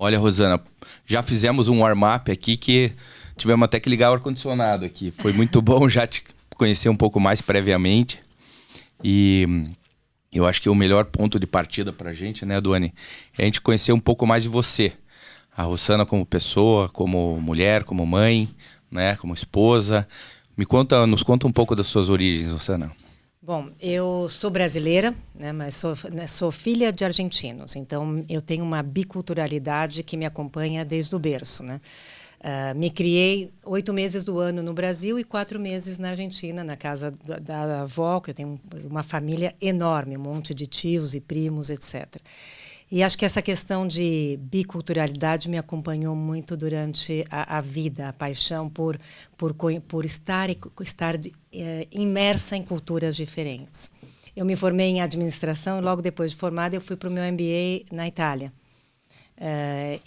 Olha, Rosana, já fizemos um warm-up aqui que tivemos até que ligar o ar-condicionado aqui. Foi muito bom já te conhecer um pouco mais previamente. E eu acho que o melhor ponto de partida pra gente, né, Duane, é a gente conhecer um pouco mais de você. A Rosana como pessoa, como mulher, como mãe, né, como esposa. Nos conta um pouco das suas origens, Rosana. Bom, eu sou brasileira, né, mas sou filha de argentinos, então eu tenho uma biculturalidade que me acompanha desde o berço, né? Me criei 8 meses do ano no Brasil e 4 meses na Argentina, na casa da avó, que eu tenho uma família enorme, um monte de tios e primos, etc. E acho que essa questão de biculturalidade me acompanhou muito durante a vida, a paixão por estar imersa em culturas diferentes. Eu me formei em administração e logo depois de formada eu fui para o meu MBA na Itália.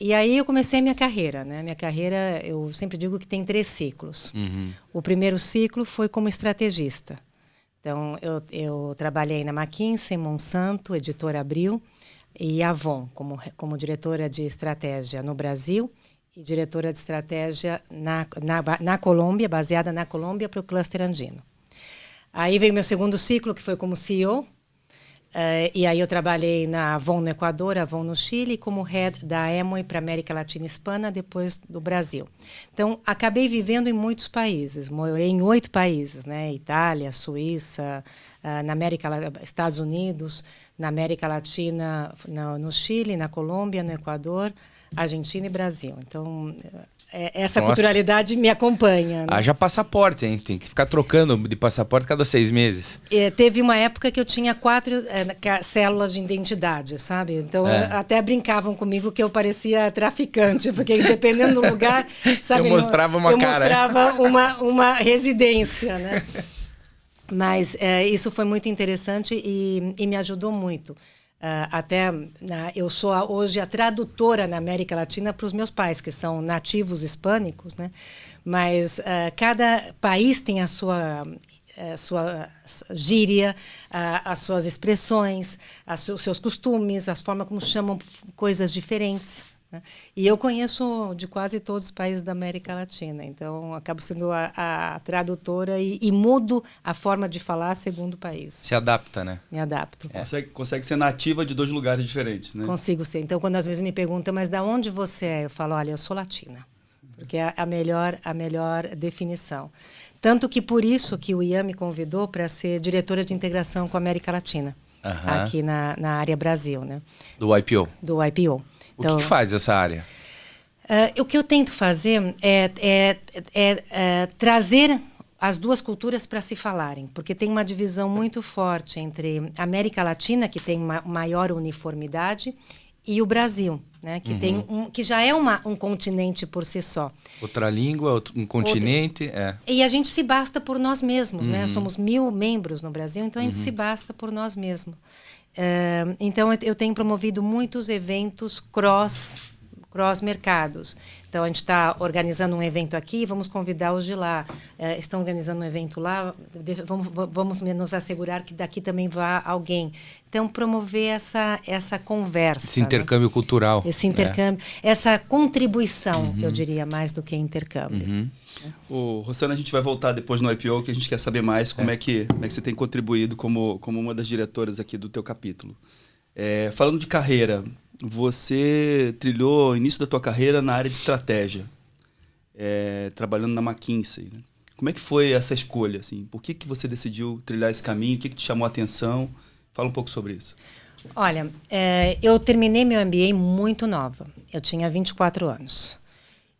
E aí eu comecei a minha carreira, né? Minha carreira, eu sempre digo que tem 3 ciclos. Uhum. O primeiro ciclo foi como estrategista. Então, eu trabalhei na McKinsey, Monsanto, Editora Abril, e Avon, como diretora de estratégia no Brasil e diretora de estratégia na Colômbia, baseada na Colômbia para o cluster andino. Aí veio meu segundo ciclo, que foi como CEO, e aí eu trabalhei na Avon no Equador, Avon no Chile, como head da Amway para América Latina e Hispana, depois do Brasil. Então, acabei vivendo em muitos países, morei em 8 países, né? Itália, Suíça, na Estados Unidos, na América Latina, no Chile, na Colômbia, no Equador, Argentina e Brasil. Então, essa culturalidade me acompanha. Né? Haja passaporte, hein? Tem que ficar trocando de passaporte cada 6 meses. Teve uma época que eu tinha 4 células de identidade, sabe? Então, até brincavam comigo que eu parecia traficante, porque dependendo do lugar, sabe? Eu mostrava uma cara. Eu mostrava uma residência, né? Mas isso foi muito interessante e me ajudou muito. Eu sou hoje a tradutora na América Latina para os meus pais, que são nativos hispânicos, né? Mas cada país tem a sua gíria, as suas expressões, os seus costumes, as formas como chamam coisas diferentes. Né? E eu conheço de quase todos os países da América Latina, então acabo sendo a tradutora e mudo a forma de falar segundo o país. Se adapta, né? Me adapto. Consegue ser nativa de 2 lugares diferentes, né? Consigo ser. Então, quando às vezes me perguntam, mas da onde você é? Eu falo, olha, eu sou latina, porque é a melhor definição. Tanto que por isso que o Ian me convidou para ser diretora de integração com a América Latina, aqui na área Brasil, né? Do IPO. Do IPO. O que faz essa área? O que eu tento fazer é trazer as 2 culturas para se falarem, porque tem uma divisão muito forte entre a América Latina, que tem maior uniformidade, e o Brasil, né, que tem que já é um continente por si só. Outra língua, um continente. E a gente se basta por nós mesmos, né? Somos 1000 membros no Brasil, então a gente se basta por nós mesmos. Então, eu tenho promovido muitos eventos cross-mercados. Então, a gente está organizando um evento aqui, vamos convidar os de lá. Estão organizando um evento lá, vamos nos assegurar que daqui também vá alguém. Então, promover essa conversa. Esse intercâmbio cultural. Esse intercâmbio, essa contribuição, eu diria, mais do que intercâmbio. Rosana, a gente vai voltar depois no IPO, que a gente quer saber mais como é que você tem contribuído como uma das diretoras aqui do teu capítulo. Falando de carreira, você trilhou o início da tua carreira na área de estratégia, trabalhando na McKinsey. Né? Como é que foi essa escolha? Assim? Por que você decidiu trilhar esse caminho? O que te chamou a atenção? Fala um pouco sobre isso. Olha, eu terminei meu MBA muito nova. Eu tinha 24 anos.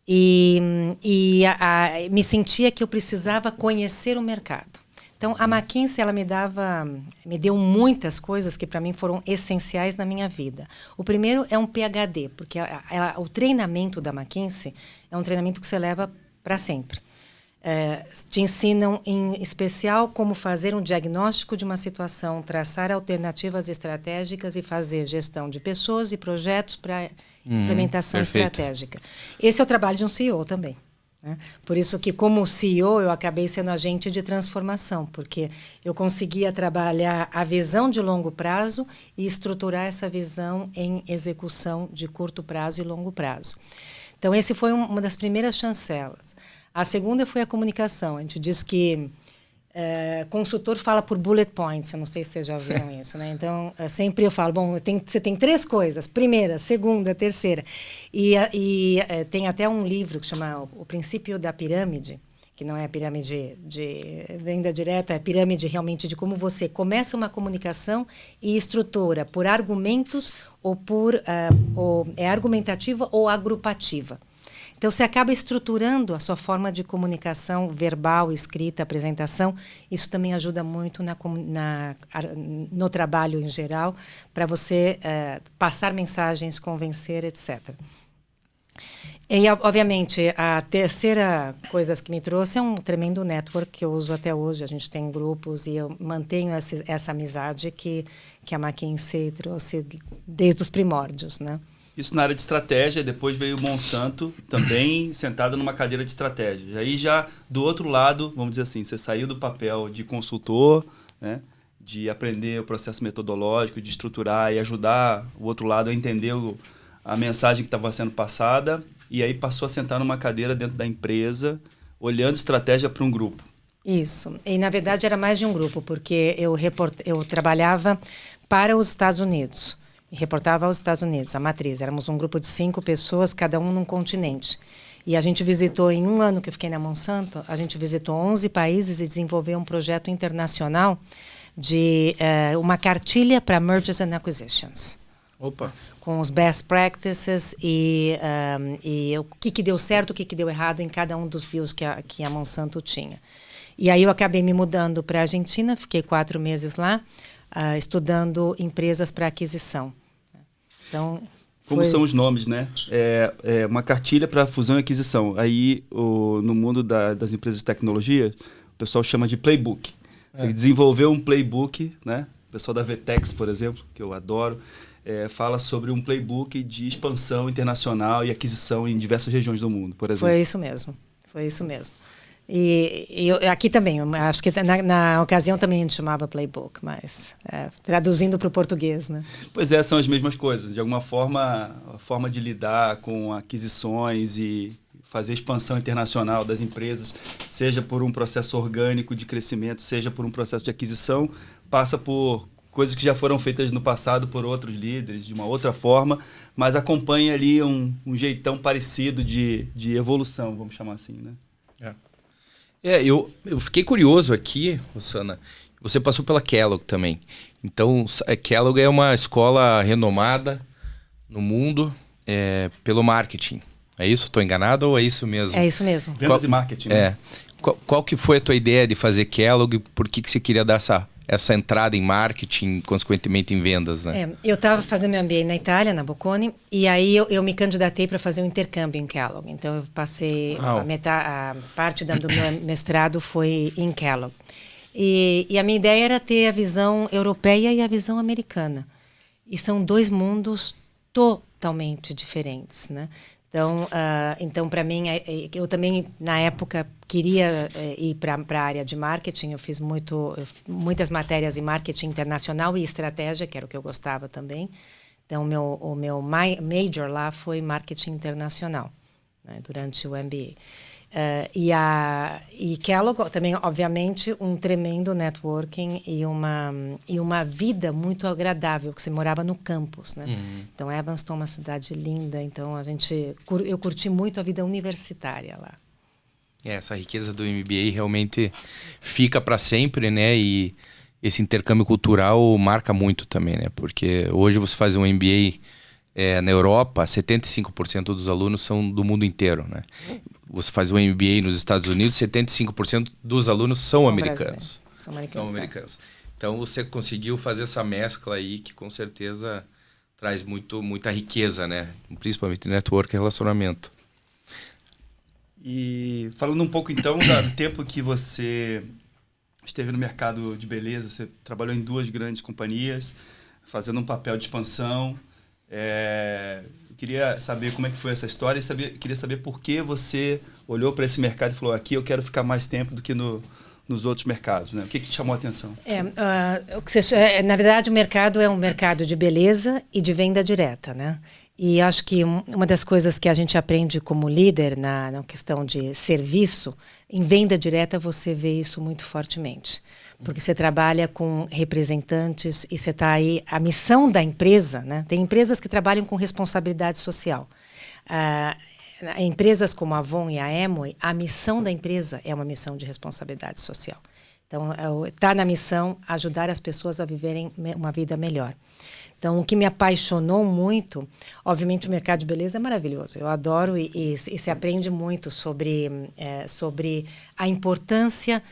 E me sentia que eu precisava conhecer o mercado. Então, a McKinsey, ela me deu muitas coisas que para mim foram essenciais na minha vida. O primeiro é um PhD, porque o treinamento da McKinsey é um treinamento que você leva para sempre. Te ensinam, em especial, como fazer um diagnóstico de uma situação, traçar alternativas estratégicas e fazer gestão de pessoas e projetos para implementação perfeito. estratégica. Esse é o trabalho de um CEO também. né? Por isso que, como CEO, eu acabei sendo agente de transformação, porque eu conseguia trabalhar a visão de longo prazo e estruturar essa visão em execução de curto prazo e longo prazo. Então, esse foi uma das primeiras chancelas. A segunda foi a comunicação. A gente diz que consultor fala por bullet points, eu não sei se vocês já viram isso, né? Então, sempre eu falo, bom, você tem 3 coisas, primeira, segunda, terceira. E tem até um livro que chama O Princípio da Pirâmide, que não é a pirâmide de venda direta, é a pirâmide realmente de como você começa uma comunicação e estrutura por argumentos ou é argumentativa ou agrupativa. Então, você acaba estruturando a sua forma de comunicação verbal, escrita, apresentação. Isso também ajuda muito no trabalho em geral, para você passar mensagens, convencer, etc. E, obviamente, a terceira coisa que me trouxe é um tremendo network que eu uso até hoje. A gente tem grupos e eu mantenho essa amizade que a McKinsey trouxe desde os primórdios, né? Isso na área de estratégia, depois veio o Monsanto, também sentado numa cadeira de estratégia. E aí já, do outro lado, vamos dizer assim, você saiu do papel de consultor, né, de aprender o processo metodológico, de estruturar e ajudar o outro lado a entender a mensagem que estava sendo passada, e aí passou a sentar numa cadeira dentro da empresa, olhando estratégia para um grupo. Isso. E, na verdade, era mais de um grupo, porque eu trabalhava para os Estados Unidos. E reportava aos Estados Unidos, a matriz. Éramos um grupo de 5 pessoas, cada um num continente. E a gente visitou, em um ano que eu fiquei na Monsanto, a gente visitou 11 países e desenvolveu um projeto internacional de uma cartilha para mergers and acquisitions. Opa! Com os best practices e o que deu certo, o que deu errado em cada um dos deals que a Monsanto tinha. E aí eu acabei me mudando para a Argentina, fiquei 4 meses lá, estudando empresas para aquisição. Então, como são os nomes, né? É uma cartilha para fusão e aquisição. Aí, no mundo das empresas de tecnologia, o pessoal chama de playbook. Ele desenvolveu um playbook, né? O pessoal da Vetex, por exemplo, que eu adoro, fala sobre um playbook de expansão internacional e aquisição em diversas regiões do mundo, por exemplo. Foi isso mesmo. E aqui também, eu acho que na ocasião também a gente chamava playbook, mas traduzindo para o português, né? Pois é, são as mesmas coisas. De alguma forma, a forma de lidar com aquisições e fazer expansão internacional das empresas, seja por um processo orgânico de crescimento, seja por um processo de aquisição, passa por coisas que já foram feitas no passado por outros líderes, de uma outra forma, mas acompanha ali um jeitão parecido de evolução, vamos chamar assim, né? Eu fiquei curioso aqui, Rossana, você passou pela Kellogg também. Então, a Kellogg é uma escola renomada no mundo pelo marketing. É isso? Estou enganado ou é isso mesmo? É isso mesmo. Vendas e marketing. Né? Qual que foi a tua ideia de fazer Kellogg? Por que você queria dar essa entrada em marketing, consequentemente em vendas, né? Eu estava fazendo meu MBA na Itália, na Bocconi, e aí eu me candidatei para fazer um intercâmbio em Kellogg. Então, eu passei a parte do meu mestrado foi em Kellogg. E a minha ideia era ter a visão europeia e a visão americana. E são 2 mundos totalmente diferentes, né? Então, para mim, eu também, na época, queria ir para a área de marketing. Eu fiz muitas matérias em marketing internacional e estratégia, que era o que eu gostava também. Então, o meu major lá foi marketing internacional, né, durante o MBA. E Kellogg também, obviamente, um tremendo networking e uma vida muito agradável, que você morava no campus, né? Então, Evanston é uma cidade linda, então eu curti muito a vida universitária lá. Essa riqueza do MBA realmente fica para sempre, né? E esse intercâmbio cultural marca muito também, né? Porque hoje você faz um MBA na Europa, 75% dos alunos são do mundo inteiro, né? Você faz um MBA nos Estados Unidos, 75% dos alunos são americanos. São americanos. Então você conseguiu fazer essa mescla aí que com certeza traz muita riqueza, né? Principalmente network e relacionamento. E falando um pouco então do tempo que você esteve no mercado de beleza, você trabalhou em 2 grandes companhias, fazendo um papel de expansão. Eu queria saber como é que foi essa história e queria saber por que você olhou para esse mercado e falou, aqui eu quero ficar mais tempo do que nos outros mercados, né? O que te chamou a atenção? Na verdade, o mercado é um mercado de beleza e de venda direta, né? E acho que uma das coisas que a gente aprende como líder na questão de serviço, em venda direta você vê isso muito fortemente. Porque você trabalha com representantes e você está aí... A missão da empresa, né? Tem empresas que trabalham com responsabilidade social. Empresas como a Avon e a Amway, a missão da empresa é uma missão de responsabilidade social. Então, está na missão ajudar as pessoas a viverem uma vida melhor. Então, o que me apaixonou muito, obviamente o mercado de beleza é maravilhoso. Eu adoro e se aprende muito sobre a importância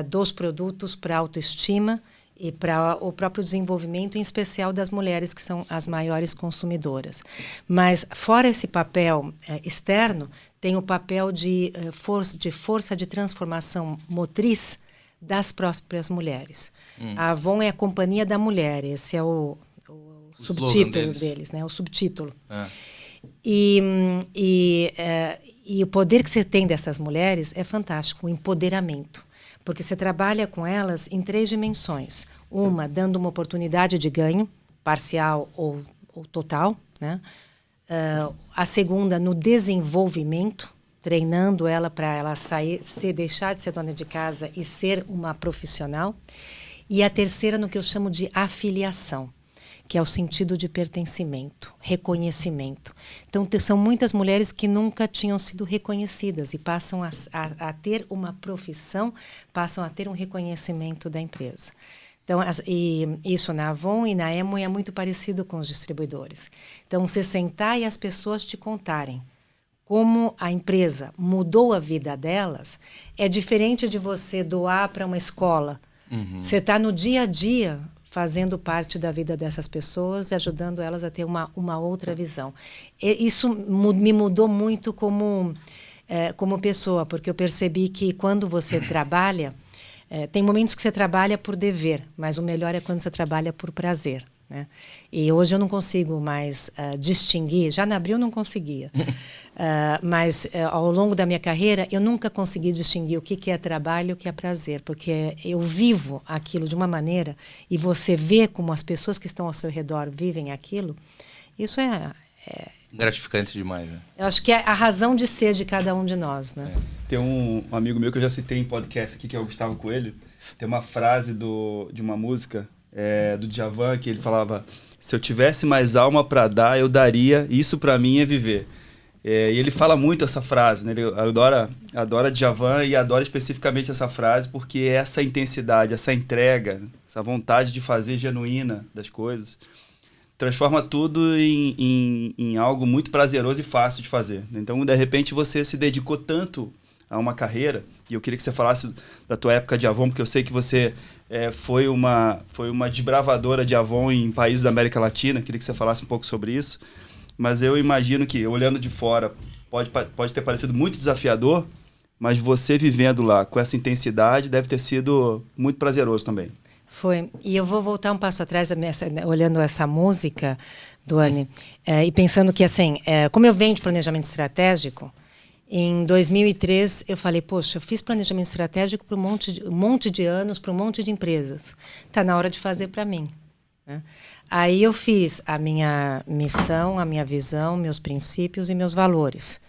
dos produtos para a autoestima e para o próprio desenvolvimento, em especial das mulheres, que são as maiores consumidoras. Mas, fora esse papel externo, tem o papel de força de transformação motriz das próprias mulheres. A Avon é a companhia da mulher, esse é o subtítulo deles, né? O subtítulo. E o poder que você tem dessas mulheres é fantástico, o empoderamento. Porque você trabalha com elas em 3 dimensões. Uma, dando uma oportunidade de ganho, parcial ou total, né? A segunda, no desenvolvimento, treinando ela para ela deixar de ser dona de casa e ser uma profissional. E a terceira, no que eu chamo de afiliação, que é o sentido de pertencimento, reconhecimento. Então, são muitas mulheres que nunca tinham sido reconhecidas e passam a ter uma profissão, passam a ter um reconhecimento da empresa. Então, isso na Avon e na Amway é muito parecido com os distribuidores. Então, você sentar e as pessoas te contarem como a empresa mudou a vida delas é diferente de você doar para uma escola. Você está no dia a dia fazendo parte da vida dessas pessoas e ajudando elas a ter uma outra visão. Isso me mudou muito como pessoa, porque eu percebi que quando você trabalha, tem momentos que você trabalha por dever, mas o melhor é quando você trabalha por prazer, né? E hoje eu não consigo mais distinguir, já na Abril eu não conseguia, mas ao longo da minha carreira eu nunca consegui distinguir o que é trabalho e o que é prazer, porque eu vivo aquilo de uma maneira e você vê como as pessoas que estão ao seu redor vivem aquilo, isso é gratificante demais, né? Eu acho que é a razão de ser de cada um de nós, né? Tem um amigo meu que eu já citei em podcast aqui, que é o Gustavo Coelho, tem uma frase de uma música do Djavan, que ele falava: se eu tivesse mais alma para dar, eu daria, isso para mim é viver. E ele fala muito essa frase, né? Ele adora Djavan e adora especificamente essa frase porque essa intensidade, essa entrega, essa vontade de fazer genuína das coisas transforma tudo em algo muito prazeroso e fácil de fazer. Então, de repente, você se dedicou tanto a uma carreira, e eu queria que você falasse da tua época de Avon, porque eu sei que você foi uma desbravadora de Avon em países da América Latina, queria que você falasse um pouco sobre isso, mas eu imagino que, olhando de fora, pode ter parecido muito desafiador, mas você vivendo lá com essa intensidade deve ter sido muito prazeroso também. Foi. E eu vou voltar um passo atrás, olhando essa música, Duane, e pensando que, assim, como eu venho de planejamento estratégico, em 2003 eu falei, poxa, eu fiz planejamento estratégico para um monte de anos, para um monte de empresas. Está na hora de fazer para mim, né? Aí eu fiz a minha missão, a minha visão, meus princípios e meus valores.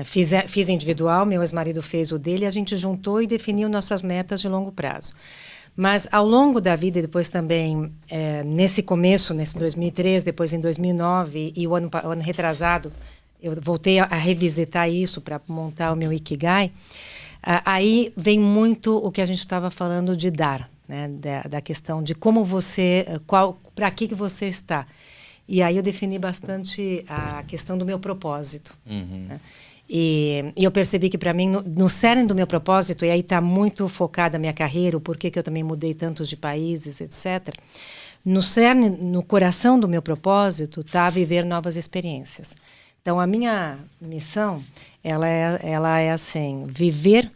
Fiz individual, meu ex-marido fez o dele, a gente juntou e definiu nossas metas de longo prazo. Mas, ao longo da vida, e depois também, nesse começo, nesse 2003, depois em 2009, e o ano retrasado, eu voltei a revisitar isso para montar o meu Ikigai, aí vem muito o que a gente estava falando de dar, né? Da questão de como você, para que você está. E aí eu defini bastante a questão do meu propósito. Né? E eu percebi que, para mim, no cerne do meu propósito, e aí está muito focada a minha carreira, o porquê que eu também mudei tantos de países, etc., no cerne, no coração do meu propósito, está viver novas experiências. Então, a minha missão, ela é assim, viver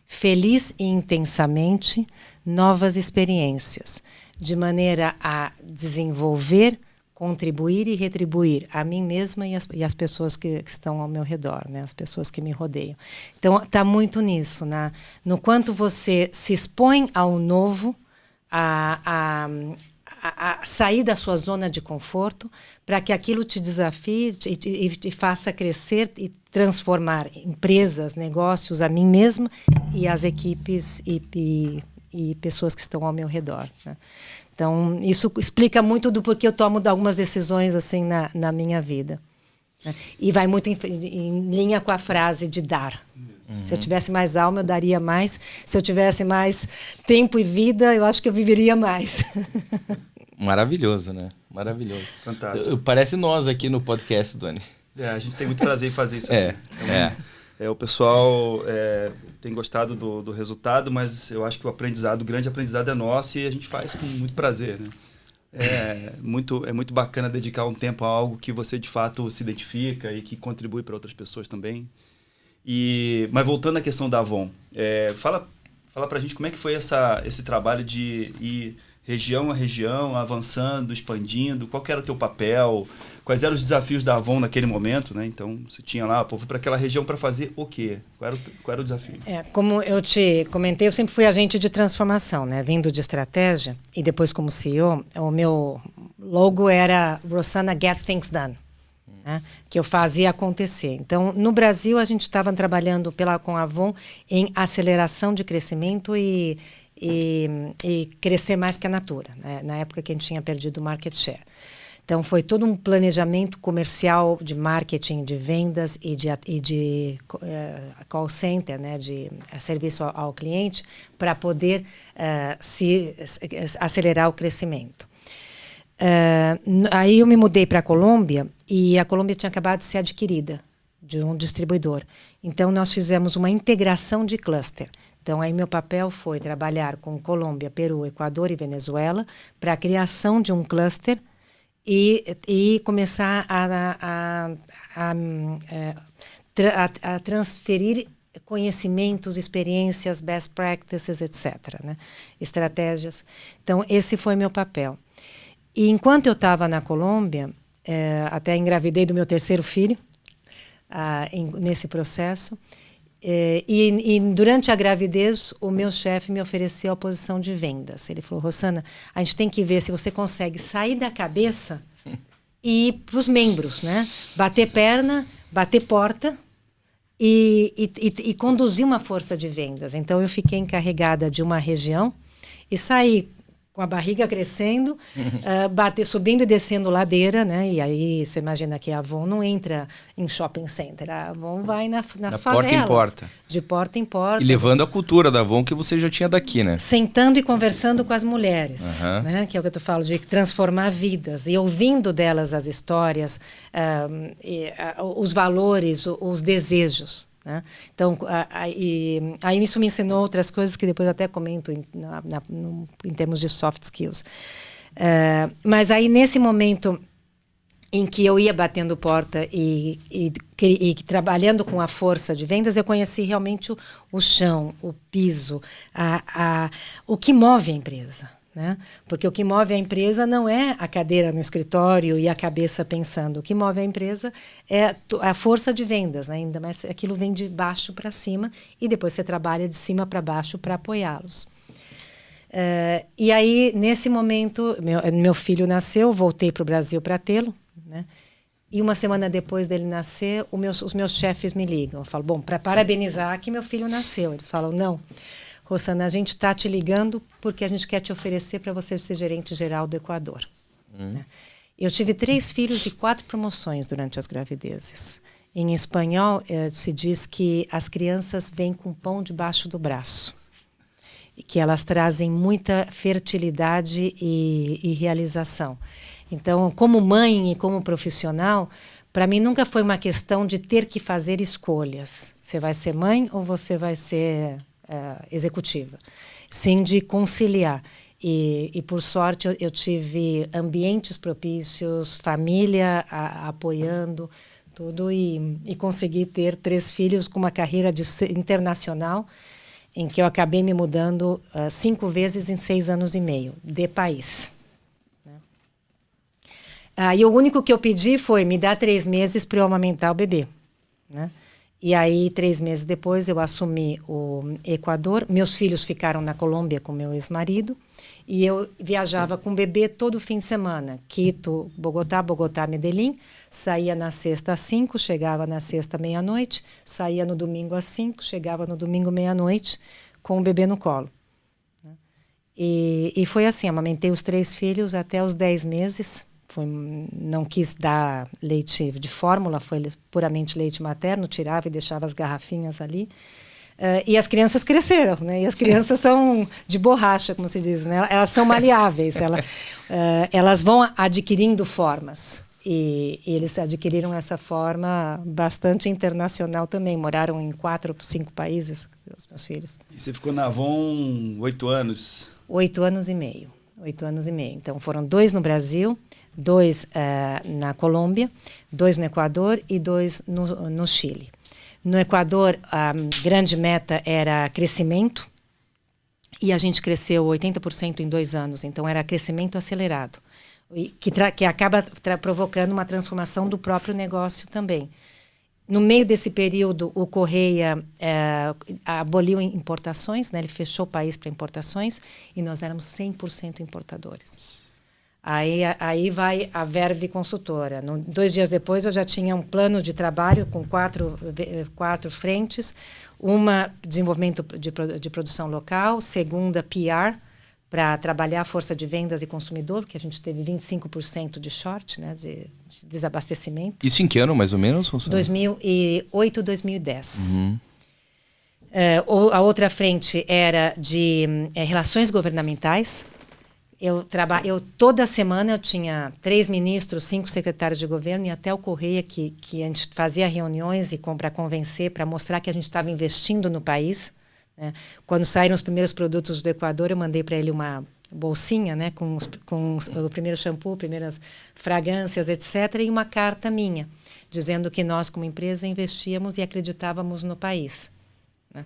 feliz e intensamente novas experiências, de maneira a desenvolver, contribuir e retribuir a mim mesma e as pessoas que estão ao meu redor, né? As pessoas que me rodeiam. Então, está muito nisso, no quanto você se expõe ao novo, a sair da sua zona de conforto, para que aquilo te desafie e faça crescer e transformar empresas, negócios, a mim mesma e as equipes e pessoas que estão ao meu redor, né? Então, isso explica muito do porquê eu tomo algumas decisões assim na minha vida, né? E vai muito em linha com a frase de dar. Se eu tivesse mais alma, eu daria mais. Se eu tivesse mais tempo e vida, eu acho que eu viveria mais. Maravilhoso, né? Maravilhoso. Fantástico. Parece nós aqui no podcast, Doni. A gente tem muito prazer em fazer isso aqui. O pessoal tem gostado do resultado, mas eu acho que o grande aprendizado é nosso e a gente faz com muito prazer, né? É muito bacana dedicar um tempo a algo que você de fato se identifica e que contribui para outras pessoas também. Mas voltando à questão da Avon, fala para a gente como é que foi esse trabalho de ir região a região, avançando, expandindo, qual que era o teu papel, quais eram os desafios da Avon naquele momento, né? Então, você tinha lá, fui para aquela região para fazer o quê? Qual era o desafio? Como eu te comentei, eu sempre fui agente de transformação, né? Vindo de estratégia e depois como CEO, o meu logo era Rossana Get Things Done, né? Que eu fazia acontecer. Então, no Brasil, a gente estava trabalhando com a Avon em aceleração de crescimento e crescer mais que a Natura, né? Na época que a gente tinha perdido o market share. Então, foi todo um planejamento comercial de marketing, de vendas e de call center, né? De serviço ao cliente, para poder acelerar o crescimento. Aí eu me mudei para a Colômbia e a Colômbia tinha acabado de ser adquirida de um distribuidor. Então, nós fizemos uma integração de cluster. Então, aí meu papel foi trabalhar com Colômbia, Peru, Equador e Venezuela para a criação de um cluster e começar a transferir conhecimentos, experiências, best practices, etc., né? Estratégias. Então, esse foi meu papel. E enquanto eu estava na Colômbia, até engravidei do meu terceiro filho, nesse processo. E durante a gravidez, o meu chefe me ofereceu a posição de vendas. Ele falou: Rossana, a gente tem que ver se você consegue sair da cabeça e ir para os membros, né? Bater perna, bater porta e conduzir uma força de vendas. Então, eu fiquei encarregada de uma região e saí com a barriga crescendo, subindo e descendo ladeira, né? E aí você imagina que a Avon não entra em shopping center, a Avon vai nas favelas. Porta em porta. De porta em porta. E levando a cultura da Avon que você já tinha daqui, né? Sentando e conversando com as mulheres, né? Que é o que eu falo, de transformar vidas. E ouvindo delas as histórias, os valores, os desejos. Né? Então, aí isso me ensinou outras coisas que depois eu até comento em termos de soft skills. Mas aí, nesse momento em que eu ia batendo porta e trabalhando com a força de vendas, eu conheci realmente o chão, o piso, o que move a empresa. Né? Porque o que move a empresa não é a cadeira no escritório e a cabeça pensando. O que move a empresa é a força de vendas, né? Ainda mais aquilo vem de baixo para cima e depois você trabalha de cima para baixo para apoiá-los. E aí, nesse momento, meu filho nasceu, voltei para o Brasil para tê-lo, né? E uma semana depois dele nascer, os meus chefes me ligam. Eu falo, bom, para parabenizar que meu filho nasceu. Eles falam, não, Rossana, a gente está te ligando porque a gente quer te oferecer para você ser gerente geral do Equador. Né? Eu tive 3 filhos e 4 promoções durante as gravidezes. Em espanhol, se diz que as crianças vêm com pão debaixo do braço. E que elas trazem muita fertilidade e realização. Então, como mãe e como profissional, para mim nunca foi uma questão de ter que fazer escolhas. Você vai ser mãe ou você vai ser executiva? Sim, de conciliar. E por sorte, eu tive ambientes propícios, família apoiando, tudo, e consegui ter 3 filhos com uma carreira internacional, em que eu acabei me mudando 5 vezes em 6 anos e meio, de país. Né? Aí o único que eu pedi foi me dar 3 meses para eu amamentar o bebê, né? E aí 3 meses depois eu assumi o Equador. Meus filhos ficaram na Colômbia com meu ex-marido e eu viajava com o bebê todo fim de semana. Quito, Bogotá, Medellín. Saía na sexta às 5, chegava na sexta meia-noite. Saía no domingo às 5, chegava no domingo meia-noite com o bebê no colo. E foi assim, amamentei os 3 filhos até os 10 meses. Não quis dar leite de fórmula, foi puramente leite materno, tirava e deixava as garrafinhas ali. E as crianças cresceram, né? E as crianças são de borracha, como se diz, né? Elas são maleáveis, elas vão adquirindo formas. E eles adquiriram essa forma bastante internacional também. Moraram em 4 ou 5 países, os meus filhos. E você ficou na Avon 8 anos? 8 anos e meio. 8 anos e meio. Então, foram 2 no Brasil, 2 na Colômbia, 2 no Equador e 2 no Chile. No Equador, a grande meta era crescimento, e a gente cresceu 80% em 2 anos, então era crescimento acelerado, que acaba provocando uma transformação do próprio negócio também. No meio desse período, o Correia aboliu importações, né? Ele fechou o país para importações, e nós éramos 100% importadores. Aí vai a Verve Consultora. 2 dias depois, eu já tinha um plano de trabalho com 4 frentes. Uma, desenvolvimento de produção local. Segunda, PR, para trabalhar a força de vendas e consumidor, porque a gente teve 25% de short, né, de desabastecimento. Isso em que ano, mais ou menos? 2008, 2010. Uhum. A outra frente era de relações governamentais. Toda semana eu tinha 3 ministros, 5 secretários de governo e até o Correia, que a gente fazia reuniões para convencer, para mostrar que a gente estava investindo no país, né? Quando saíram os primeiros produtos do Equador, eu mandei para ele uma bolsinha, né, com o primeiro shampoo, primeiras fragrâncias, etc., e uma carta minha, dizendo que nós, como empresa, investíamos e acreditávamos no país, né?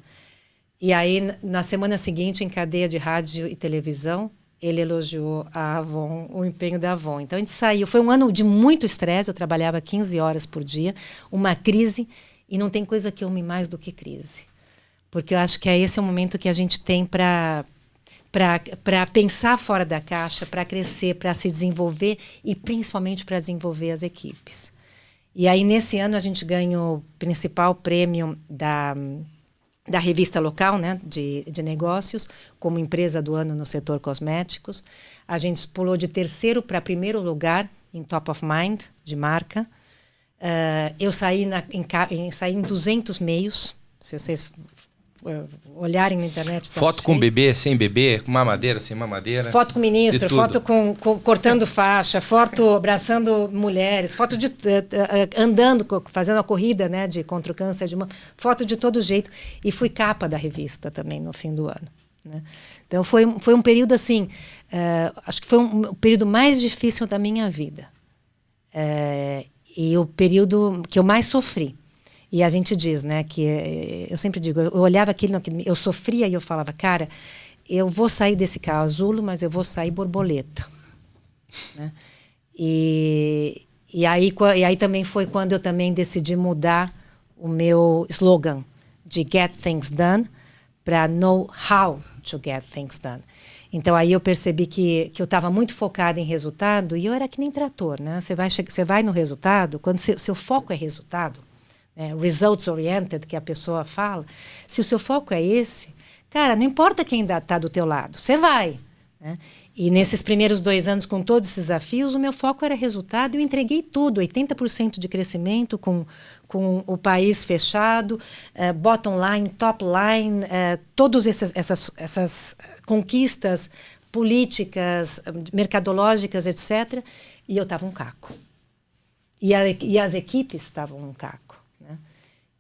E aí, na semana seguinte, em cadeia de rádio e televisão, ele elogiou a Avon, o empenho da Avon. Então, a gente saiu. Foi um ano de muito estresse, eu trabalhava 15 horas por dia, uma crise, e não tem coisa que eu ame mais do que crise. Porque eu acho que esse é o momento que a gente tem para pensar fora da caixa, para crescer, para se desenvolver e, principalmente, para desenvolver as equipes. E aí, nesse ano, a gente ganhou o principal prêmio da revista local, né, de negócios, como empresa do ano no setor cosméticos. A gente pulou de 3º para 1º lugar em Top of Mind, de marca. Eu saí em 200 meios, se vocês olharem na internet. Foto com bebê, sem bebê, com mamadeira, sem mamadeira. Foto com ministro, foto cortando faixa, foto abraçando mulheres, foto de andando, fazendo a corrida, né, contra o câncer de mama, foto de todo jeito. E fui capa da revista também no fim do ano, né? Então foi um período assim, acho que foi um período mais difícil da minha vida. E o período que eu mais sofri. E a gente diz, né, que eu sempre digo, eu olhava aquilo, eu sofria e eu falava, cara, eu vou sair desse casulo, mas eu vou sair borboleta, né? E aí também foi quando eu também decidi mudar o meu slogan de Get Things Done para Know How to Get Things Done. Então aí eu percebi que eu estava muito focada em resultado, e eu era que nem trator, né? Você vai no resultado, quando seu foco é resultado, results oriented, que a pessoa fala, se o seu foco é esse, cara, não importa quem está do teu lado, você vai, né? E nesses primeiros 2 anos, com todos esses desafios, o meu foco era resultado, e eu entreguei tudo, 80% de crescimento com o país fechado, bottom line, top line, todas essas conquistas políticas, mercadológicas, etc., e eu estava um caco. E as equipes estavam um caco.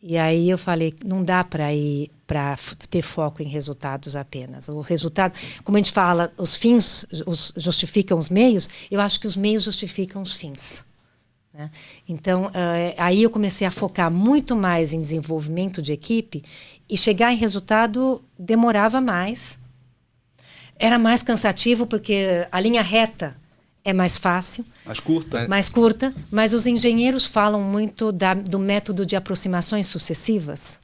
E aí eu falei, não dá para ter foco em resultados apenas. O resultado, como a gente fala, os fins justificam os meios, eu acho que os meios justificam os fins, né? Então, aí eu comecei a focar muito mais em desenvolvimento de equipe, e chegar em resultado demorava mais. Era mais cansativo, porque a linha reta é mais fácil. Mais curta. Mas os engenheiros falam muito do método de aproximações sucessivas,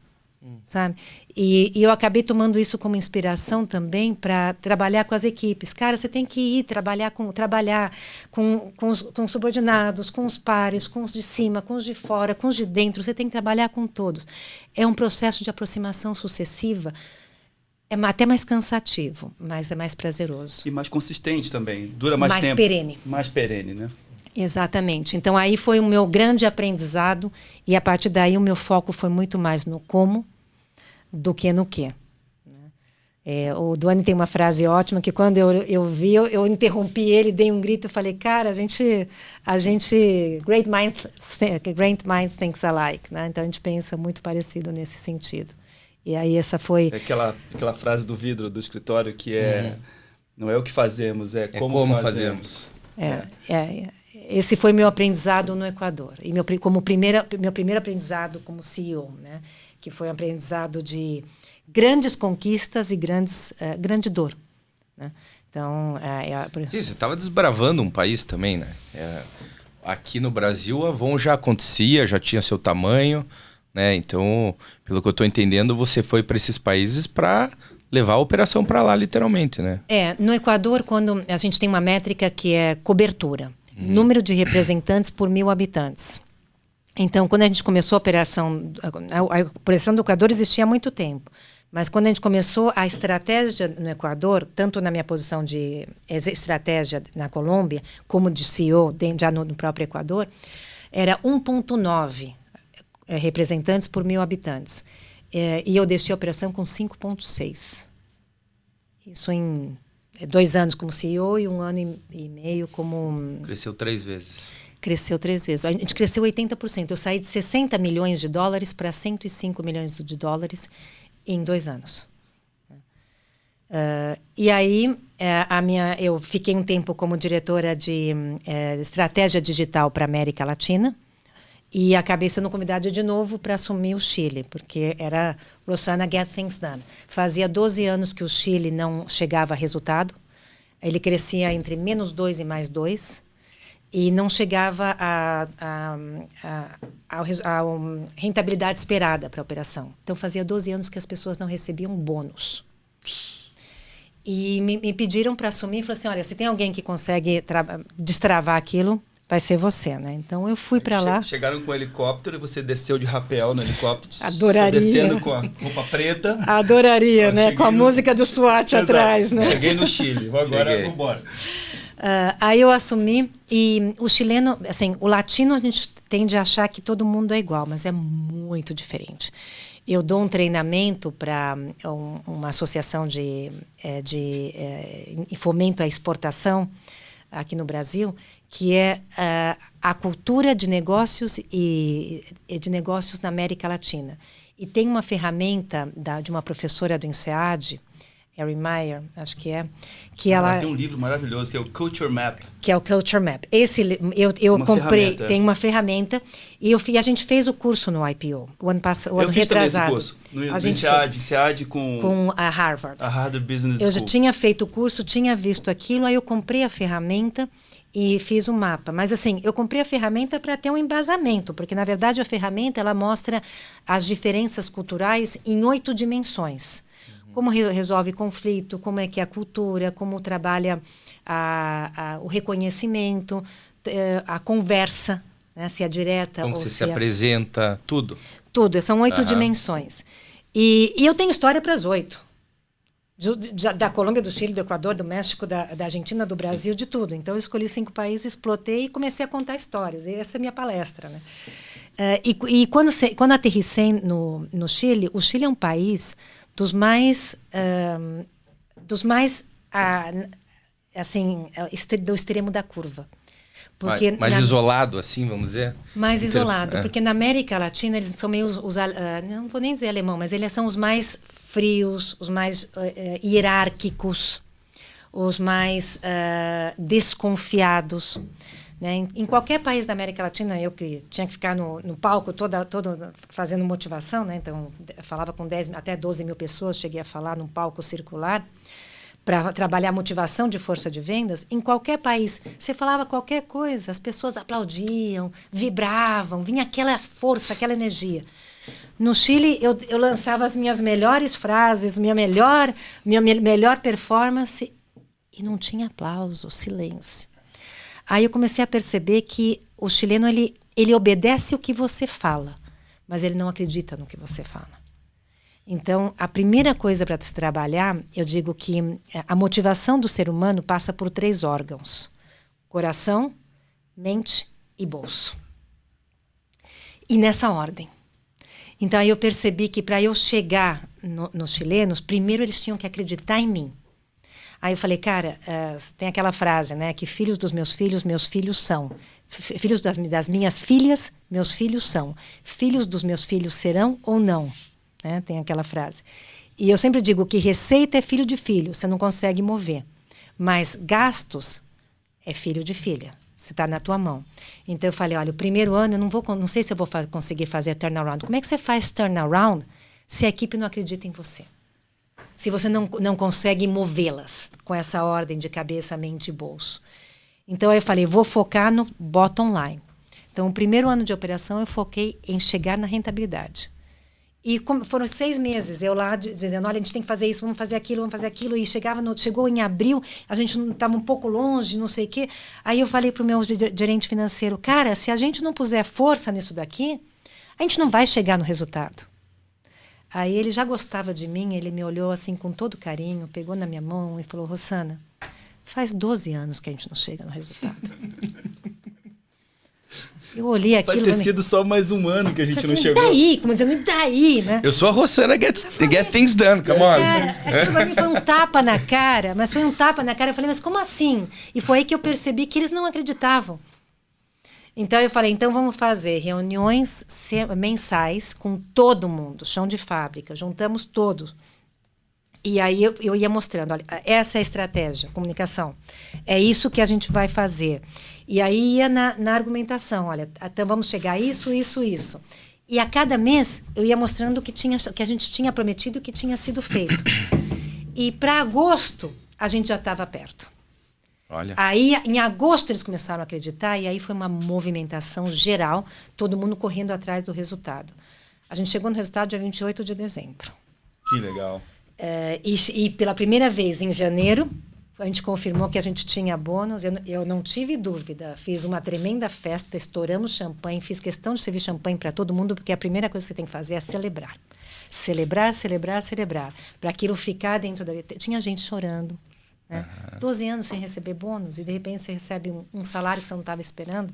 sabe? E eu acabei tomando isso como inspiração também para trabalhar com as equipes. Cara, você tem que ir trabalhar com os subordinados, com os pares, com os de cima, com os de fora, com os de dentro. Você tem que trabalhar com todos. É um processo de aproximação sucessiva. É até mais cansativo, mas é mais prazeroso. E mais consistente também. Dura mais tempo. Mais perene, né? Exatamente. Então, aí foi o meu grande aprendizado. E, a partir daí, o meu foco foi muito mais no como do que no quê. O Duane tem uma frase ótima que, quando eu vi, eu interrompi ele, dei um grito e falei, cara, a gente great minds think alike. Né? Então, a gente pensa muito parecido nesse sentido. E aí essa foi... Aquela frase do vidro do escritório que não é o que fazemos, é como fazemos. Esse foi meu aprendizado no Equador. E meu primeiro aprendizado como CEO, né? Que foi um aprendizado de grandes conquistas e grande dor. Né? Então, Sim, você estava desbravando um país também, né? Aqui no Brasil, a Avon já acontecia, já tinha seu tamanho... Né? Então, pelo que eu estou entendendo, você foi para esses países para levar a operação para lá, literalmente, né? No Equador, quando a gente tem uma métrica que é cobertura, número de representantes por 1.000 habitantes. Então, quando a gente começou a operação do Equador existia há muito tempo, mas quando a gente começou a estratégia no Equador, tanto na minha posição de estratégia na Colômbia, como de CEO já no próprio Equador, era 1,9 representantes por 1.000 habitantes. E eu deixei a operação com 5,6. Isso em 2 anos como CEO e 1 ano e meio como... Cresceu 3 vezes. Cresceu 3 vezes. A gente cresceu 80%. Eu saí de 60 milhões de dólares para 105 milhões de dólares em 2 anos. E aí, eu fiquei um tempo como diretora de estratégia digital para a América Latina. E acabei sendo convidada de novo para assumir o Chile, porque era Rosana Get Things Done. Fazia 12 anos que o Chile não chegava a resultado. Ele crescia entre -2 e +2 e não chegava à rentabilidade esperada para a operação. Então, fazia 12 anos que as pessoas não recebiam bônus. E me pediram para assumir e falaram assim, olha, se tem alguém que consegue destravar aquilo, vai ser você, né? Então eu fui para lá. Chegaram com o helicóptero e você desceu de rapel no helicóptero. Adoraria. Descendo com a roupa preta. Adoraria, né? Com a música do SWAT atrás, né? Cheguei no Chile. Agora vamos embora. Aí eu assumi e o chileno, assim, o latino a gente tende a achar que todo mundo é igual, mas é muito diferente. Eu dou um treinamento para uma associação de fomento à exportação aqui no Brasil, que é a cultura de negócios e de negócios na América Latina. E tem uma ferramenta de uma professora do INSEAD, Erin Meyer, acho que é, que ela tem um livro maravilhoso que é o Culture Map. Que é o Culture Map. Esse eu comprei, tem uma ferramenta e a gente fez o curso no IPO, o ano passado, eu fiz também esse curso no INSEAD com a Harvard. A Harvard Business School. Eu já tinha feito o curso, tinha visto aquilo, aí eu comprei a ferramenta e fiz um mapa. Mas assim, eu comprei a ferramenta para ter um embasamento, porque na verdade a ferramenta ela mostra as diferenças culturais em 8 dimensões. Como resolve conflito, como é que é a cultura, como trabalha o reconhecimento, a conversa, né, se é direta como ou se apresenta, tudo. Tudo, são 8 dimensões. E eu tenho história para as 8. Da Colômbia, do Chile, do Equador, do México, da Argentina, do Brasil, de tudo. Então, eu escolhi 5 países, explotei e comecei a contar histórias. E essa é a minha palestra, né? E quando aterrissei no Chile, o Chile é um país dos mais assim, do extremo da curva. Porque mais isolado, assim, vamos dizer? Mais isolado, porque na América Latina eles são meio, não vou nem dizer alemão, mas eles são os mais frios, os mais hierárquicos, os mais desconfiados. Né? Em qualquer país da América Latina, eu que tinha que ficar no palco todo fazendo motivação, né? Então falava com até 12 mil pessoas, cheguei a falar num palco circular. para trabalhar motivação de força de vendas, em qualquer país, você falava qualquer coisa, as pessoas aplaudiam, vibravam, vinha aquela força, aquela energia. No Chile, eu lançava as minhas melhores frases, minha melhor performance, e não tinha aplauso, silêncio. Aí eu comecei a perceber que o chileno, ele obedece o que você fala, mas ele não acredita no que você fala. Então, a primeira coisa para se trabalhar, eu digo que a motivação do ser humano passa por 3 órgãos: coração, mente e bolso. E nessa ordem. Então, aí eu percebi que para eu chegar nos chilenos, primeiro eles tinham que acreditar em mim. Aí eu falei, cara, tem aquela frase, né, que filhos dos meus filhos são. Filhos das minhas filhas, meus filhos são. Filhos dos meus filhos serão ou não. Né? Tem aquela frase. E eu sempre digo que receita é filho de filho, você não consegue mover. Mas gastos é filho de filha, se está na tua mão. Então eu falei, olha, o primeiro ano eu não sei se eu vou conseguir fazer turnaround. Como é que você faz turnaround se a equipe não acredita em você? Se você não consegue movê-las com essa ordem de cabeça, mente e bolso. Então eu falei, vou focar no bottom line. Então o primeiro ano de operação eu foquei em chegar na rentabilidade. E foram 6 meses eu lá dizendo, olha, a gente tem que fazer isso, vamos fazer aquilo. E chegou em abril, a gente estava um pouco longe, não sei o quê. Aí eu falei para o meu gerente financeiro, cara, se a gente não puser força nisso daqui, a gente não vai chegar no resultado. Aí ele já gostava de mim, ele me olhou assim com todo carinho, pegou na minha mão e falou, Rossana, faz 12 anos que a gente não chega no resultado. Eu olhei aquilo... Vai ter sido só mais um ano que a gente não chegou. E daí, né? Eu sou a Rossana get things done, come on. Cara, aquilo pra mim foi um tapa na cara, mas foi um tapa na cara. Eu falei, mas como assim? E foi aí que eu percebi que eles não acreditavam. Então eu falei, então vamos fazer reuniões mensais com todo mundo, chão de fábrica, juntamos todos. E aí eu ia mostrando, olha, essa é a estratégia, comunicação. É isso que a gente vai fazer. E aí ia na argumentação, olha, então vamos chegar a isso. E a cada mês eu ia mostrando que a gente tinha prometido e que tinha sido feito. E para agosto a gente já estava perto. Olha. Aí, em agosto, eles começaram a acreditar, e aí foi uma movimentação geral, todo mundo correndo atrás do resultado. A gente chegou no resultado dia 28 de dezembro. Que legal. E pela primeira vez, em janeiro, a gente confirmou que a gente tinha bônus. Eu não tive dúvida. Fiz uma tremenda festa, estouramos champanhe, fiz questão de servir champanhe para todo mundo, porque a primeira coisa que você tem que fazer é celebrar. Celebrar. Para aquilo ficar dentro da... Tinha gente chorando. Né? 12 anos sem receber bônus e de repente você recebe um salário que você não estava esperando,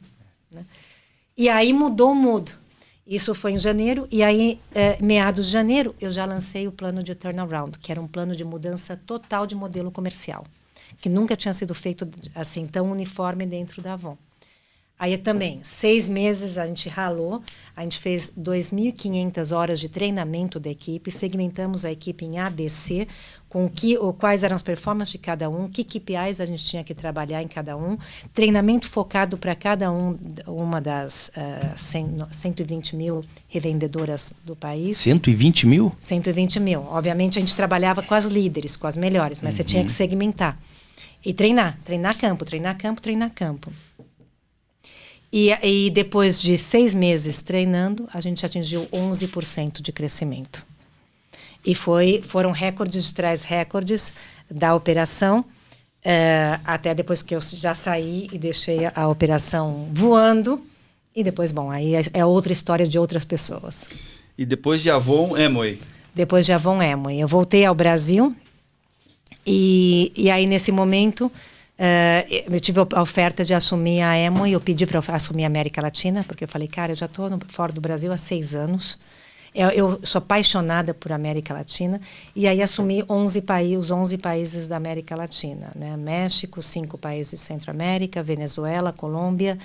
né? E aí mudou o mood. Isso foi em janeiro e aí meados de janeiro eu já lancei o plano de turnaround, que era um plano de mudança total de modelo comercial, que nunca tinha sido feito assim tão uniforme dentro da Avon. Aí também, 6 meses a gente ralou, a gente fez 2.500 horas de treinamento da equipe, segmentamos a equipe em A, B, C, com quais eram as performances de cada um, que KPIs a gente tinha que trabalhar em cada um, treinamento focado para cada uma das 120 mil revendedoras do país. 120 mil? 120 mil. Obviamente a gente trabalhava com as líderes, com as melhores, mas você tinha que segmentar. E treinar campo. E depois de 6 meses treinando, a gente atingiu 11% de crescimento. E foram recordes de trás recordes da operação, até depois que eu já saí e deixei a operação voando. E depois, bom, aí é outra história de outras pessoas. E depois de Avon, Amway? Depois de Avon, Amway. Eu voltei ao Brasil e aí, nesse momento... eu tive a oferta de assumir a Amway, eu pedi para assumir a América Latina, porque eu falei, cara, eu já estou fora do Brasil há 6 anos, eu sou apaixonada por América Latina, e aí assumi os 11 países da América Latina, né? México, 5 países de Centro-América, Venezuela, Colômbia,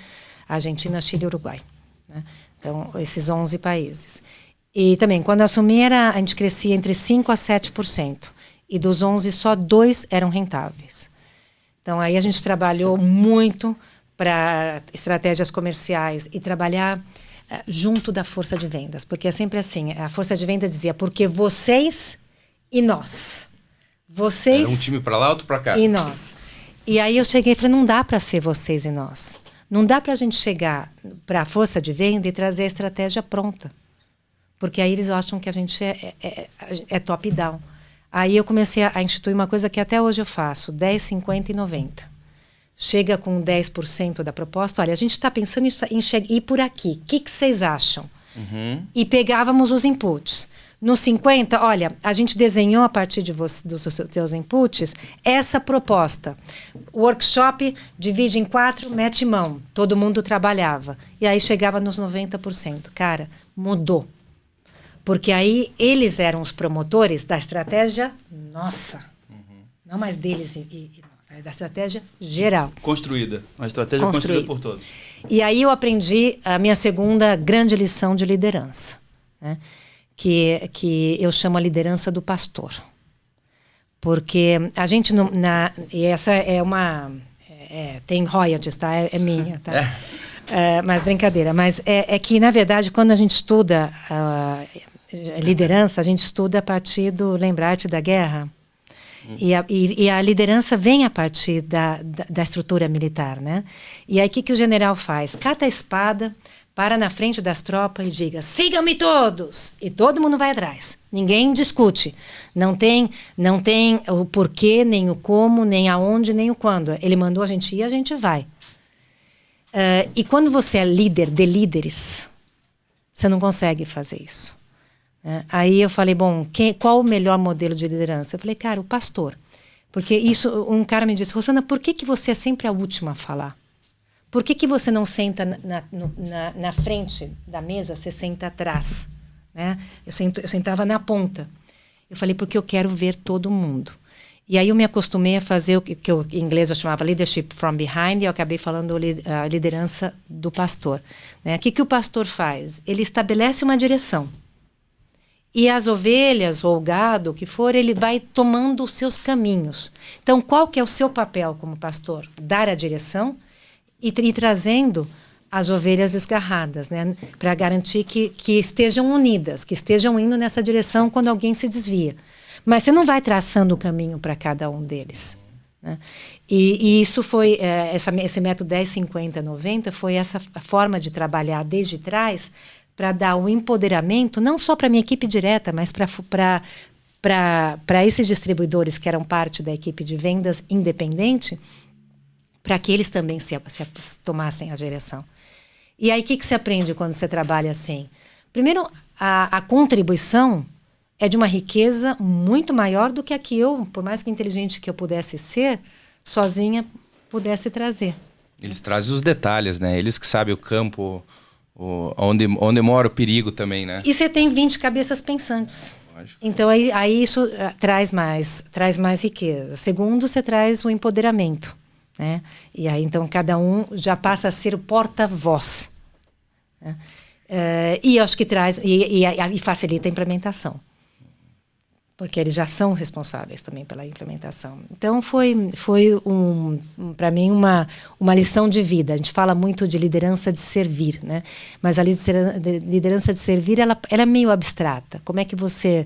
Argentina, Chile e Uruguai, né? Então, esses 11 países. E também, quando eu assumi, a gente crescia entre 5% a 7%, e dos 11, só 2 eram rentáveis. Então, aí a gente trabalhou muito para estratégias comerciais e trabalhar junto da força de vendas. Porque é sempre assim, a força de vendas dizia, porque vocês e nós. vocês... Era um time para lá, outro para cá. E nós. E aí eu cheguei e falei, não dá para ser vocês e nós. Não dá para a gente chegar para a força de venda e trazer a estratégia pronta. Porque aí eles acham que a gente é top-down. Aí eu comecei a instituir uma coisa que até hoje eu faço, 10, 50 e 90. Chega com 10% da proposta, olha, a gente está pensando em ir por aqui, o que vocês acham? Uhum. E pegávamos os inputs. No 50, olha, a gente desenhou a partir dos teus inputs essa proposta. O workshop divide em 4, mete mão. Todo mundo trabalhava. E aí chegava nos 90%. Cara, mudou. Porque aí eles eram os promotores da estratégia nossa. Uhum. Não mais deles e nossa, é da estratégia geral. Construída. A estratégia construída por todos. E aí eu aprendi a minha segunda grande lição de liderança, né? Que eu chamo a liderança do pastor. Porque a gente não... e essa é uma... tem royalties, tá? É minha, tá? Mas brincadeira. Mas é que, na verdade, quando a gente estuda liderança, a gente estuda a partir do lembrar-te da guerra. E a liderança vem a partir da estrutura militar, né? E aí o que o general faz? Cata a espada, para na frente das tropas e diga, sigam-me todos! E todo mundo vai atrás. Ninguém discute. Não tem o porquê, nem o como, nem aonde, nem o quando. Ele mandou a gente ir, a gente vai. E quando você é líder de líderes, você não consegue fazer isso. Aí eu falei, bom, qual o melhor modelo de liderança? Eu falei, cara, o pastor. Porque um cara me disse, Rosana, por que você é sempre a última a falar? Por que você não senta na frente da mesa, você senta atrás? Né? Eu sentava na ponta. Eu falei, porque eu quero ver todo mundo. E aí eu me acostumei a fazer o que em inglês eu chamava leadership from behind, e eu acabei falando a liderança do pastor. Né? O que o pastor faz? Ele estabelece uma direção. E as ovelhas ou o gado, o que for, ele vai tomando os seus caminhos. Então, qual que é o seu papel como pastor? Dar a direção e trazendo as ovelhas esgarradas, né? Para garantir que estejam unidas, que estejam indo nessa direção quando alguém se desvia. Mas você não vai traçando o caminho para cada um deles. Né? E isso foi, esse método 10, 50, 90, foi essa forma de trabalhar desde trás para dar o empoderamento, não só para a minha equipe direta, mas para esses distribuidores que eram parte da equipe de vendas independente, para que eles também se tomassem a direção. E aí, o que se aprende quando você trabalha assim? Primeiro, a contribuição é de uma riqueza muito maior do que a que eu, por mais que inteligente que eu pudesse ser, sozinha pudesse trazer. Eles trazem os detalhes, né? Eles que sabem o campo, onde mora o perigo também, né? E você tem 20 cabeças pensantes. Lógico. Então, aí isso traz mais riqueza. Segundo, você traz o empoderamento. Né? E aí, então, cada um já passa a ser o porta-voz. Né? E acho que traz... E facilita a implementação. Porque eles já são responsáveis também pela implementação. Então, foi para mim, uma lição de vida. A gente fala muito de liderança de servir, né? Mas a liderança de servir, ela é meio abstrata. Como é que você...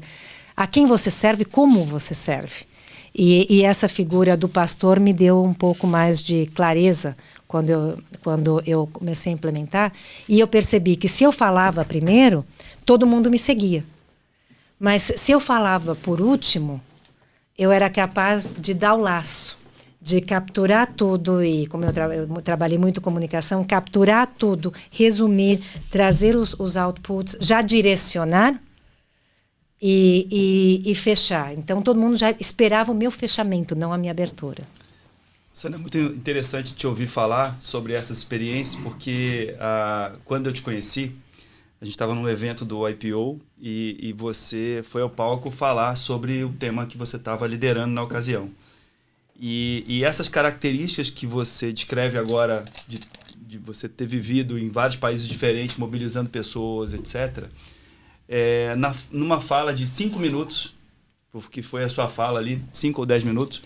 A quem você serve, como você serve. E essa figura do pastor me deu um pouco mais de clareza quando eu comecei a implementar. E eu percebi que se eu falava primeiro, todo mundo me seguia. Mas se eu falava por último, eu era capaz de dar o laço, de capturar tudo. E como eu trabalhei muito comunicação, capturar tudo, resumir, trazer os outputs, já direcionar. E fechar. Então, todo mundo já esperava o meu fechamento, não a minha abertura. Sandra, é muito interessante te ouvir falar sobre essas experiências, porque quando eu te conheci, a gente estava num evento do IPO e você foi ao palco falar sobre o tema que você estava liderando na ocasião. E essas características que você descreve agora, de você ter vivido em vários países diferentes, mobilizando pessoas, etc., numa fala de 5 minutos, porque foi a sua fala ali, 5 ou 10 minutos,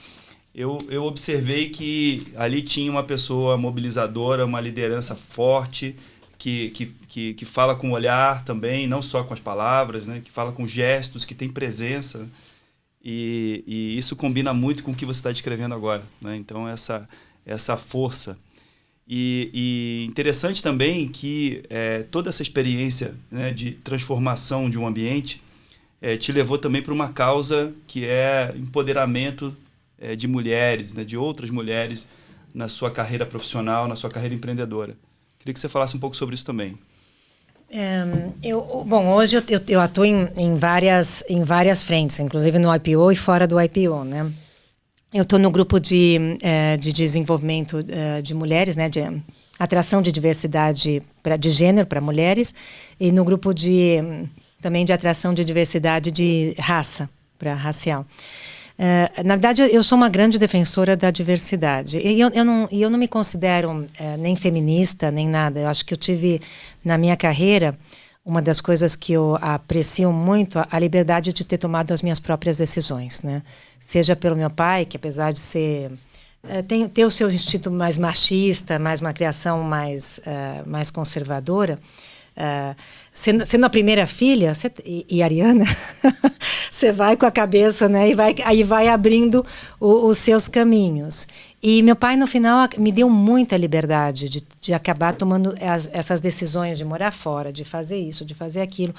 eu observei que ali tinha uma pessoa mobilizadora, uma liderança forte, que fala com o olhar também, não só com as palavras, né, que fala com gestos, que tem presença. e isso combina muito com o que você está descrevendo agora, né? Então, essa força. E interessante também que toda essa experiência, né, de transformação de um ambiente te levou também para uma causa que é empoderamento de mulheres, né, de outras mulheres na sua carreira profissional, na sua carreira empreendedora. Queria que você falasse um pouco sobre isso também. Bom, hoje eu atuo em várias frentes, inclusive no IPO e fora do IPO, né? Eu estou no grupo de desenvolvimento de mulheres, né, de atração de diversidade de gênero para mulheres, e no grupo também de atração de diversidade de raça, para racial. Na verdade, eu sou uma grande defensora da diversidade. E eu não me considero nem feminista, nem nada. Eu acho que eu tive, na minha carreira, uma das coisas que eu aprecio muito, a liberdade de ter tomado as minhas próprias decisões, né? Seja pelo meu pai, que apesar de ser... ter o seu instinto mais machista, mais uma criação mais conservadora... sendo a primeira filha e ariana, você vai com a cabeça, né, e vai abrindo os seus caminhos. E meu pai, no final, me deu muita liberdade de acabar tomando essas decisões de morar fora, de fazer isso, de fazer aquilo.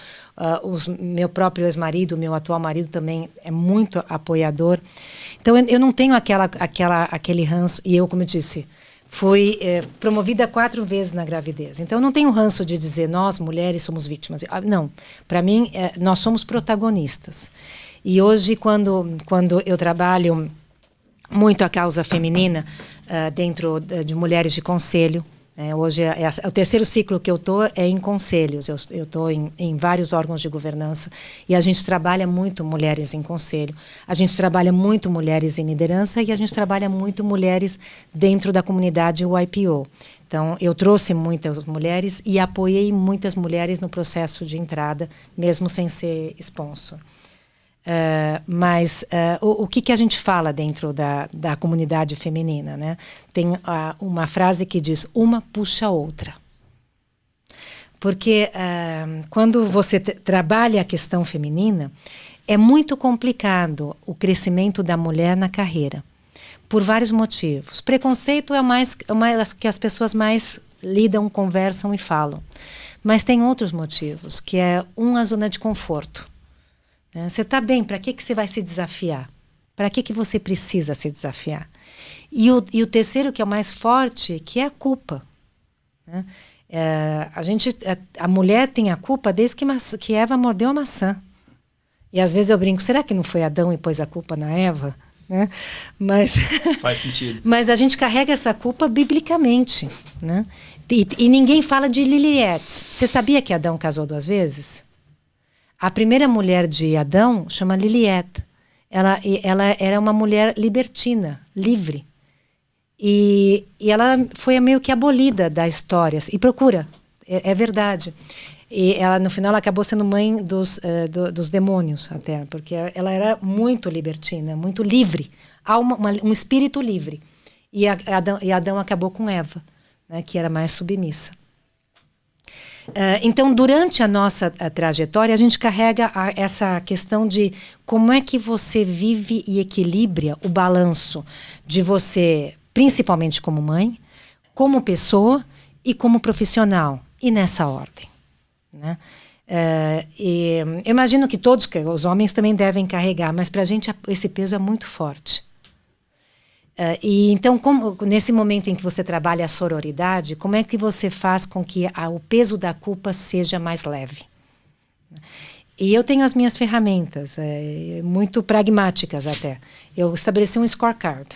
Meu próprio ex-marido, meu atual marido também é muito apoiador. Então, eu não tenho aquele ranço. E eu, como eu disse, fui promovida 4 vezes na gravidez. Então, eu não tenho ranço de dizer nós, mulheres, somos vítimas. Não. Para mim, nós somos protagonistas. E hoje, quando eu trabalho muito a causa feminina dentro de mulheres de conselho, hoje o terceiro ciclo que eu estou é em conselhos. Eu estou em vários órgãos de governança e a gente trabalha muito mulheres em conselho. A gente trabalha muito mulheres em liderança e a gente trabalha muito mulheres dentro da comunidade YPO. Então, eu trouxe muitas mulheres e apoiei muitas mulheres no processo de entrada, mesmo sem ser sponsor. Mas o que a gente fala dentro da comunidade feminina, né? Tem uma frase que diz, uma puxa a outra. Porque quando você trabalha a questão feminina, é muito complicado o crescimento da mulher na carreira, por vários motivos. Preconceito é o que as pessoas mais lidam, conversam e falam. Mas tem outros motivos, que é a zona de conforto. Você está bem, para que você vai se desafiar? Para que você precisa se desafiar? E o terceiro, que é o mais forte, que é a culpa. Né? A mulher tem a culpa desde que Eva mordeu a maçã. E às vezes eu brinco, será que não foi Adão e pôs a culpa na Eva? Né? Mas faz sentido. Mas a gente carrega essa culpa biblicamente. Né? E ninguém fala de Liliette. Você sabia que Adão casou 2 vezes? A primeira mulher de Adão chama Liliette. Ela era uma mulher libertina, livre. E ela foi meio que abolida da história. E procura, é verdade. E ela, no final, ela acabou sendo mãe dos demônios, até, porque ela era muito libertina, muito livre. Há um espírito livre. E Adão acabou com Eva, né, que era mais submissa. Então, durante a nossa trajetória, a gente carrega essa questão de como é que você vive e equilibra o balanço de você, principalmente como mãe, como pessoa e como profissional, e nessa ordem. Né? E eu imagino que os homens também devem carregar, mas para a gente esse peso é muito forte. E então, nesse momento em que você trabalha a sororidade, como é que você faz com que o peso da culpa seja mais leve? E eu tenho as minhas ferramentas, muito pragmáticas até. Eu estabeleci um scorecard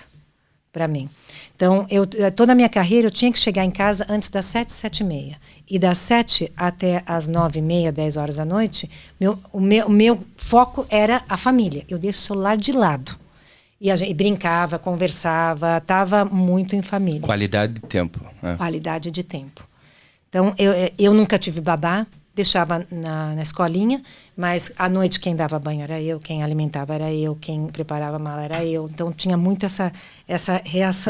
para mim. Então, toda a minha carreira eu tinha que chegar em casa antes das 7, 7h30. E das 7 até as 9h30, 10 horas da noite, o meu foco era a família. Eu deixo o celular de lado. E a gente brincava, conversava, estava muito em família. Qualidade de tempo. Qualidade de tempo. Então, eu nunca tive babá, deixava na escolinha, mas à noite quem dava banho era eu, quem alimentava era eu, quem preparava a mala era eu. Então, tinha muito essa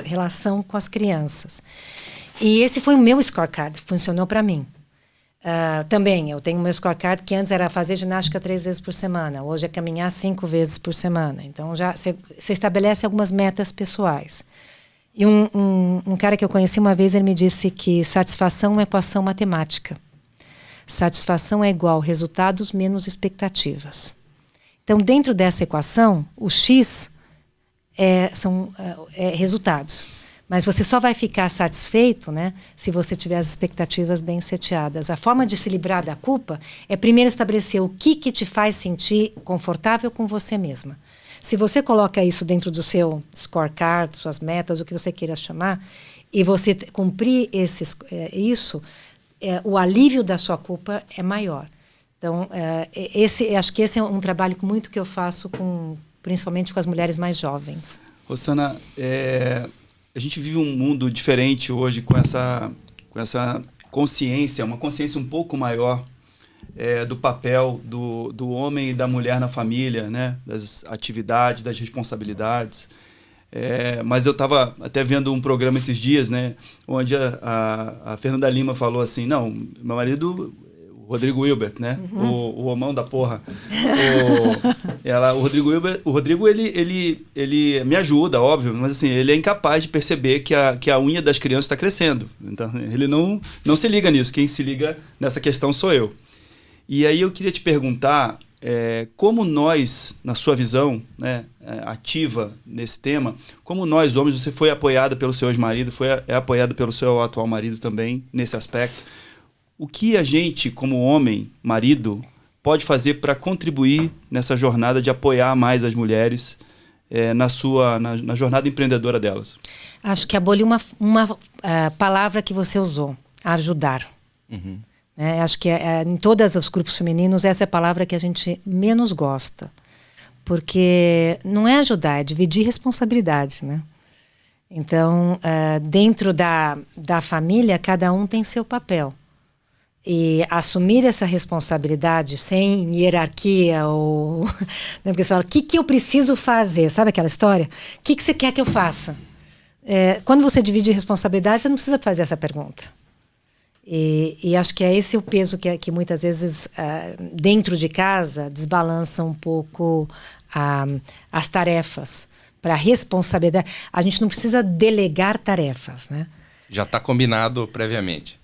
relação com as crianças. E esse foi o meu scorecard, funcionou para mim. Também, eu tenho meu scorecard que antes era fazer ginástica 3 vezes por semana, hoje é caminhar 5 vezes por semana. Então, já você estabelece algumas metas pessoais. E um cara que eu conheci uma vez, ele me disse que satisfação é uma equação matemática. Satisfação é igual resultados menos expectativas. Então, dentro dessa equação, o X são resultados. Mas você só vai ficar satisfeito, né, se você tiver as expectativas bem seteadas. A forma de se livrar da culpa é primeiro estabelecer o que te faz sentir confortável com você mesma. Se você coloca isso dentro do seu scorecard, suas metas, o que você queira chamar, e você cumprir isso, o alívio da sua culpa é maior. Então, acho que esse é um trabalho muito que eu faço, principalmente com as mulheres mais jovens. Rosana, a gente vive um mundo diferente hoje com essa consciência, uma consciência um pouco maior do papel do homem e da mulher na família, né? Das atividades, das responsabilidades. Mas eu estava até vendo um programa esses dias, né? Onde a Fernanda Lima falou assim, não, meu marido... Rodrigo Hilbert, né? O homão da porra. O Rodrigo, ele me ajuda, óbvio, mas assim, ele é incapaz de perceber que a unha das crianças está crescendo. Então, ele não se liga nisso. Quem se liga nessa questão sou eu. E aí eu queria te perguntar como nós, na sua visão, né, ativa nesse tema, como nós, homens, você foi apoiada pelo seu ex-marido, é apoiada pelo seu atual marido também, nesse aspecto. O que a gente, como homem, marido, pode fazer para contribuir nessa jornada de apoiar mais as mulheres na jornada empreendedora delas? Acho que aboliu uma palavra que você usou, ajudar. Uhum. Acho que em todos os grupos femininos essa é a palavra que a gente menos gosta. Porque não é ajudar, é dividir responsabilidade, né? Então, dentro da família, cada um tem seu papel. E assumir essa responsabilidade sem hierarquia ou... né, porque você fala, o que eu preciso fazer? Sabe aquela história? O que você quer que eu faça? Quando você divide responsabilidade, você não precisa fazer essa pergunta. E acho que é esse o peso que muitas vezes, dentro de casa, desbalança um pouco as tarefas. Para responsabilidade. A gente não precisa delegar tarefas, né? Já está combinado previamente.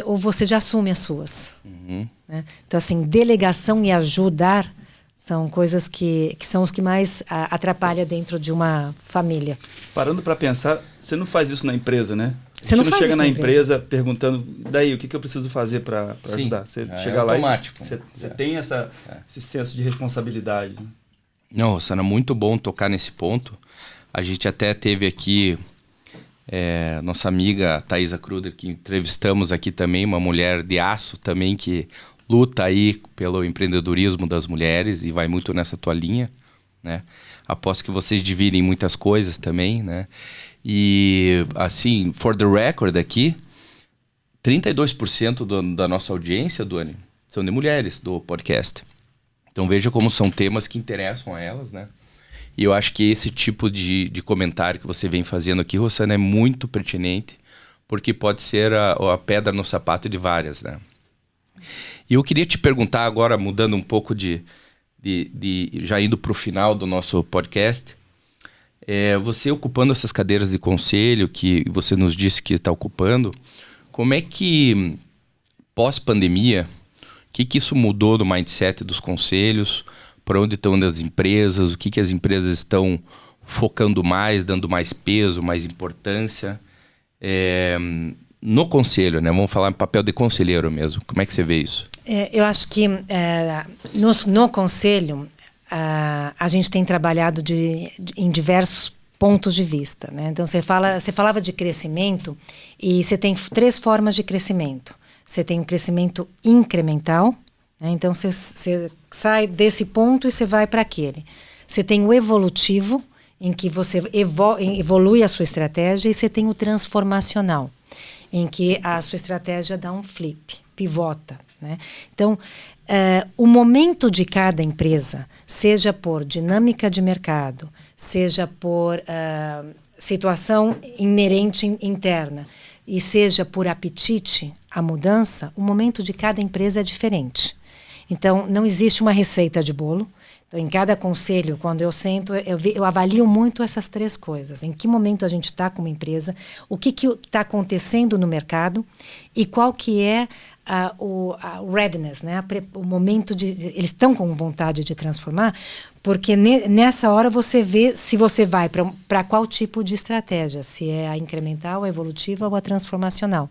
Ou você já assume as suas. Uhum. Né? Então, assim, delegação e ajudar são coisas que são os que mais atrapalham dentro de uma família. Parando para pensar, você não faz isso na empresa, né? Você não chega na empresa perguntando, daí, o que eu preciso fazer para ajudar? Você chega lá automático. E você tem esse senso de responsabilidade. Né? Não, Rosana, muito bom tocar nesse ponto. A gente até teve aqui... nossa amiga Thaisa Kruder, que entrevistamos aqui também, uma mulher de aço também que luta aí pelo empreendedorismo das mulheres e vai muito nessa tua linha, né? Aposto que vocês dividem muitas coisas também, né? E assim, for the record aqui, 32% da nossa audiência, Duane, são de mulheres do podcast. Então veja como são temas que interessam a elas, né? E eu acho que esse tipo de comentário que você vem fazendo aqui, Rosana, é muito pertinente, porque pode ser a pedra no sapato de várias, né? E eu queria te perguntar agora, mudando um pouco já indo para o final do nosso podcast, você ocupando essas cadeiras de conselho que você nos disse que está ocupando, como é que, pós-pandemia, o que isso mudou no mindset dos conselhos? Para onde estão as empresas, o que as empresas estão focando mais, dando mais peso, mais importância. No conselho, né? Vamos falar em papel de conselheiro mesmo. Como é que você vê isso? Eu acho que no conselho a gente tem trabalhado em diversos pontos de vista, né? Então você falava de crescimento e você tem 3 formas de crescimento. Você tem um crescimento incremental, né? Então você sai desse ponto e você vai para aquele. Você tem o evolutivo, em que você evolui a sua estratégia, e você tem o transformacional, em que a sua estratégia dá um flip, pivota, né? Então, o momento de cada empresa, seja por dinâmica de mercado, seja por situação inerente interna, e seja por apetite, a mudança, o momento de cada empresa é diferente. Então, não existe uma receita de bolo. Então, em cada conselho, quando eu sento, eu avalio muito essas 3 coisas. Em que momento a gente está como empresa, o que está acontecendo no mercado e qual que é o readiness, né? O momento de... Eles estão com vontade de transformar, porque nessa hora você vê se você vai para qual tipo de estratégia, se é a incremental, a evolutiva ou a transformacional.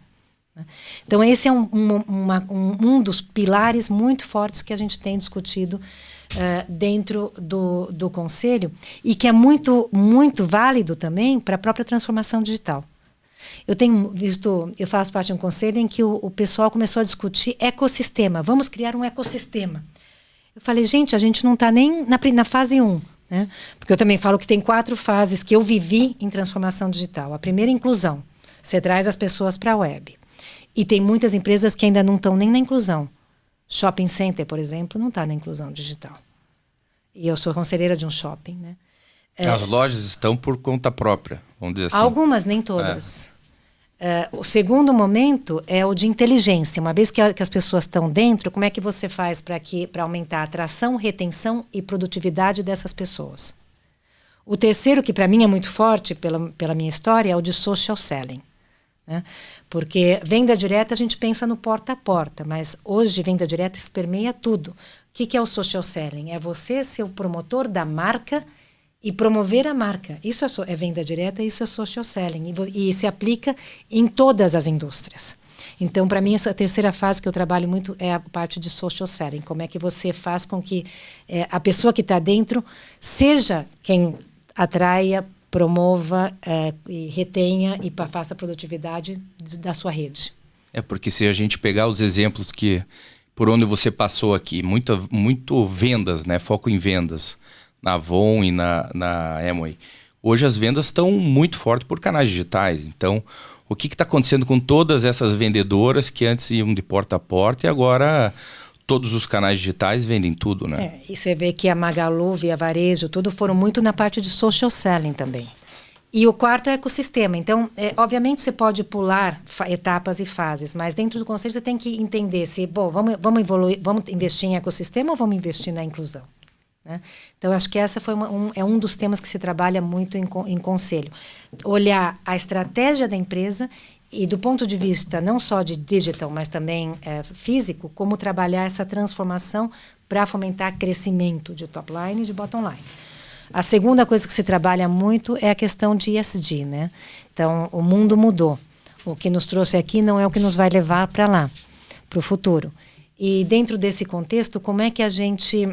Então, esse é um dos pilares muito fortes que a gente tem discutido dentro do Conselho e que é muito, muito válido também para a própria transformação digital. Eu tenho visto, eu faço parte de um conselho em que o pessoal começou a discutir ecossistema. Vamos criar um ecossistema. Eu falei, gente, a gente não está nem na fase 1. Né? Porque eu também falo que tem 4 fases que eu vivi em transformação digital. A primeira, inclusão. Você traz as pessoas para a web. E tem muitas empresas que ainda não estão nem na inclusão. Shopping center, por exemplo, não está na inclusão digital. E eu sou conselheira de um shopping, né? As lojas estão por conta própria, vamos dizer assim. Algumas, nem todas. O segundo momento é o de inteligência. Uma vez que as pessoas estão dentro, como é que você faz para aumentar a atração, retenção e produtividade dessas pessoas? O terceiro, que para mim é muito forte pela minha história, é o de social selling. Né? Porque venda direta a gente pensa no porta a porta, mas hoje venda direta permeia tudo. O que é o social selling? É você ser o promotor da marca e promover a marca. Isso é venda direta, isso é social selling. E se aplica em todas as indústrias. Então, para mim, essa terceira fase que eu trabalho muito é a parte de social selling. Como é que você faz com que a pessoa que está dentro seja quem atraia, promova e retenha e faça a produtividade da sua rede. Porque se a gente pegar os exemplos por onde você passou aqui, muito vendas, né? Foco em vendas, na Avon e na Amway. Hoje as vendas estão muito fortes por canais digitais. Então, o que está acontecendo com todas essas vendedoras que antes iam de porta a porta e agora todos os canais digitais vendem tudo, né? E você vê que a Magalu, Via Varejo, tudo foram muito na parte de social selling também. E o quarto é ecossistema. Então, obviamente, você pode pular etapas e fases, mas dentro do conselho você tem que entender se, vamos evoluir, vamos investir em ecossistema ou vamos investir na inclusão? Né? Então, acho que essa foi um dos temas que se trabalha muito em conselho. Olhar a estratégia da empresa e do ponto de vista não só de digital, mas também físico, como trabalhar essa transformação para fomentar crescimento de top line e de bottom line. A segunda coisa que se trabalha muito é a questão de ESG, né? Então, o mundo mudou. O que nos trouxe aqui não é o que nos vai levar para lá, para o futuro. E dentro desse contexto, como é que a gente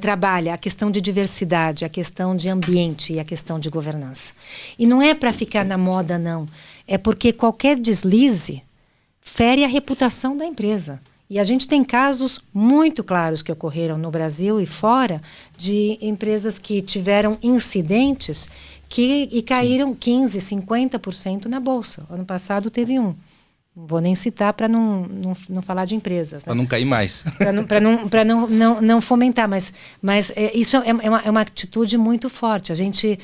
trabalha a questão de diversidade, a questão de ambiente e a questão de governança? E não é para ficar na moda, não. É porque qualquer deslize fere a reputação da empresa. E a gente tem casos muito claros que ocorreram no Brasil e fora de empresas que tiveram incidentes e caíram 15%, 50% na Bolsa. Ano passado teve um. Não vou nem citar para não falar de empresas. Né? Para não cair mais. Para não fomentar. Mas isso é uma atitude muito forte. A gente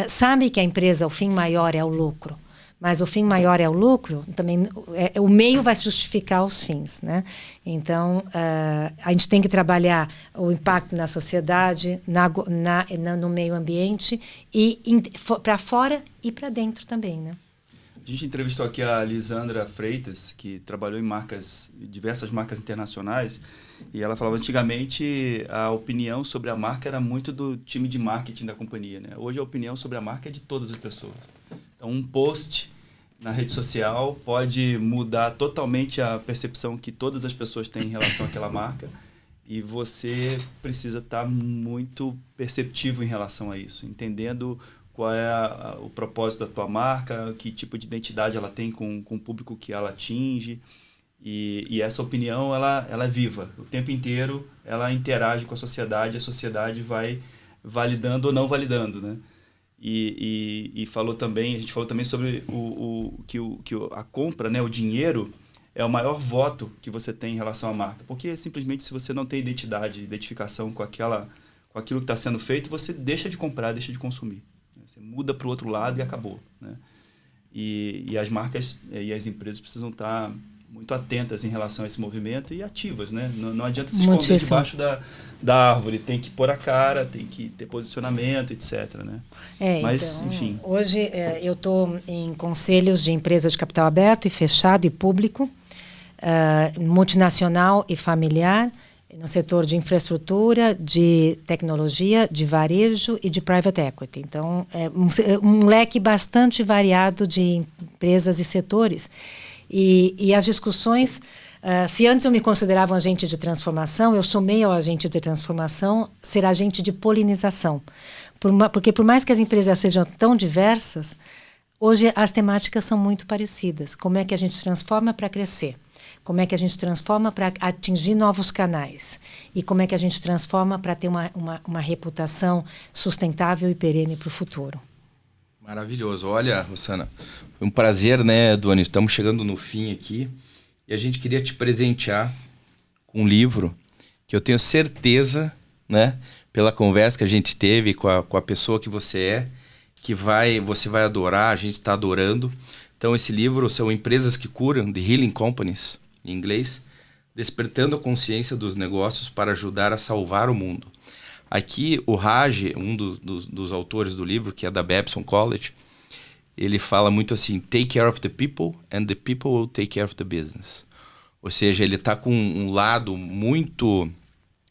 sabe que a empresa, o fim maior é o lucro. Mas o fim maior é o lucro, também o meio vai justificar os fins. Né? Então, a gente tem que trabalhar o impacto na sociedade, no meio ambiente, e para fora e para dentro também. Né? A gente entrevistou aqui a Lisandra Freitas, que trabalhou em diversas marcas internacionais, e ela falava antigamente a opinião sobre a marca era muito do time de marketing da companhia. Né? Hoje a opinião sobre a marca é de todas as pessoas. Então, um post na rede social pode mudar totalmente a percepção que todas as pessoas têm em relação àquela marca, e você precisa estar muito perceptivo em relação a isso, entendendo qual é o propósito da tua marca, que tipo de identidade ela tem com o público que ela atinge, e essa opinião ela é viva. O tempo inteiro ela interage com a sociedade vai validando ou não validando, né? E a gente falou também sobre que a compra, né, o dinheiro, é o maior voto que você tem em relação à marca. Porque simplesmente se você não tem identificação com aquilo que está sendo feito, você deixa de comprar, deixa de consumir. Você muda para o outro lado e acabou. Né? E as marcas e as empresas precisam estar muito atentas em relação a esse movimento e ativas, né? Não adianta se esconder debaixo da árvore, tem que pôr a cara, tem que ter posicionamento, etc, né? Mas, então, enfim. Hoje eu estou em conselhos de empresas de capital aberto e fechado e público, multinacional e familiar, no setor de infraestrutura, de tecnologia, de varejo e de private equity. Então, é um leque bastante variado de empresas e setores. E as discussões, se antes eu me considerava um agente de transformação, eu somei ao agente de transformação ser agente de polinização. Porque por mais que as empresas sejam tão diversas, hoje as temáticas são muito parecidas. Como é que a gente transforma para crescer? Como é que a gente transforma para atingir novos canais? E como é que a gente transforma para ter uma reputação sustentável e perene para o futuro? Maravilhoso. Olha, Rossana, foi um prazer, né, Duane? Estamos chegando no fim aqui e a gente queria te presentear com um livro que eu tenho certeza, né, pela conversa que a gente teve com a pessoa que você é, que você vai adorar, a gente está adorando. Então, esse livro são Empresas que Curam, The Healing Companies, em inglês, despertando a consciência dos negócios para ajudar a salvar o mundo. Aqui, o Raj, um dos autores do livro, que é da Babson College, ele fala muito assim, take care of the people and the people will take care of the business. Ou seja, ele está com um lado muito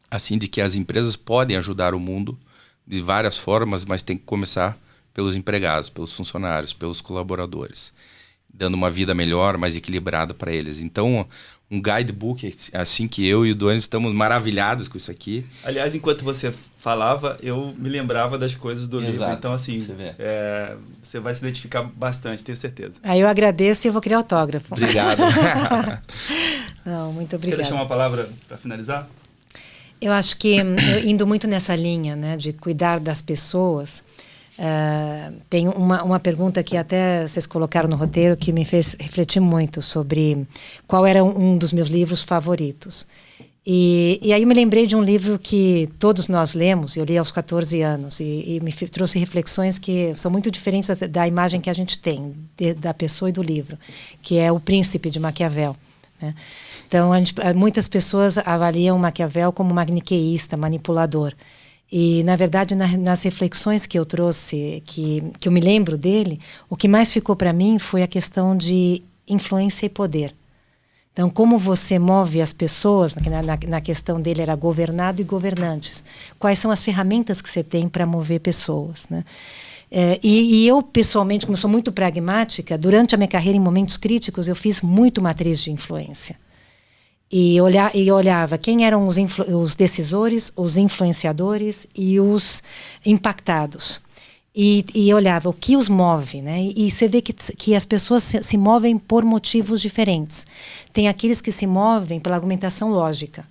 assim de que as empresas podem ajudar o mundo de várias formas, mas tem que começar pelos empregados, pelos funcionários, pelos colaboradores, dando uma vida melhor, mais equilibrada para eles. Então, um guidebook, assim que eu e o Duane estamos maravilhados com isso aqui. Aliás, enquanto você falava, eu me lembrava das coisas do livro. Então, assim, você vai se identificar bastante, tenho certeza. Aí eu agradeço e eu vou criar autógrafo. Obrigado. Não, muito obrigada. Você quer deixar uma palavra para finalizar? Eu acho que, indo muito nessa linha, né, de cuidar das pessoas, tem uma pergunta que até vocês colocaram no roteiro que me fez refletir muito sobre qual era um dos meus livros favoritos. E aí eu me lembrei de um livro que todos nós lemos, eu li aos 14 anos, e me trouxe reflexões que são muito diferentes da imagem que a gente tem da pessoa e do livro, que é O Príncipe, de Maquiavel, né? Então, muitas pessoas avaliam Maquiavel como maniqueísta, manipulador. E, na verdade, nas reflexões que eu trouxe, que eu me lembro dele, o que mais ficou para mim foi a questão de influência e poder. Então, como você move as pessoas, na questão dele era governado e governantes. Quais são as ferramentas que você tem para mover pessoas, né? E eu, pessoalmente, como sou muito pragmática, durante a minha carreira, em momentos críticos, eu fiz muito matriz de influência. E olhava quem eram os decisores, os influenciadores e os impactados. E olhava o que os move, né? E você vê que as pessoas se movem por motivos diferentes. Tem aqueles que se movem pela argumentação lógica.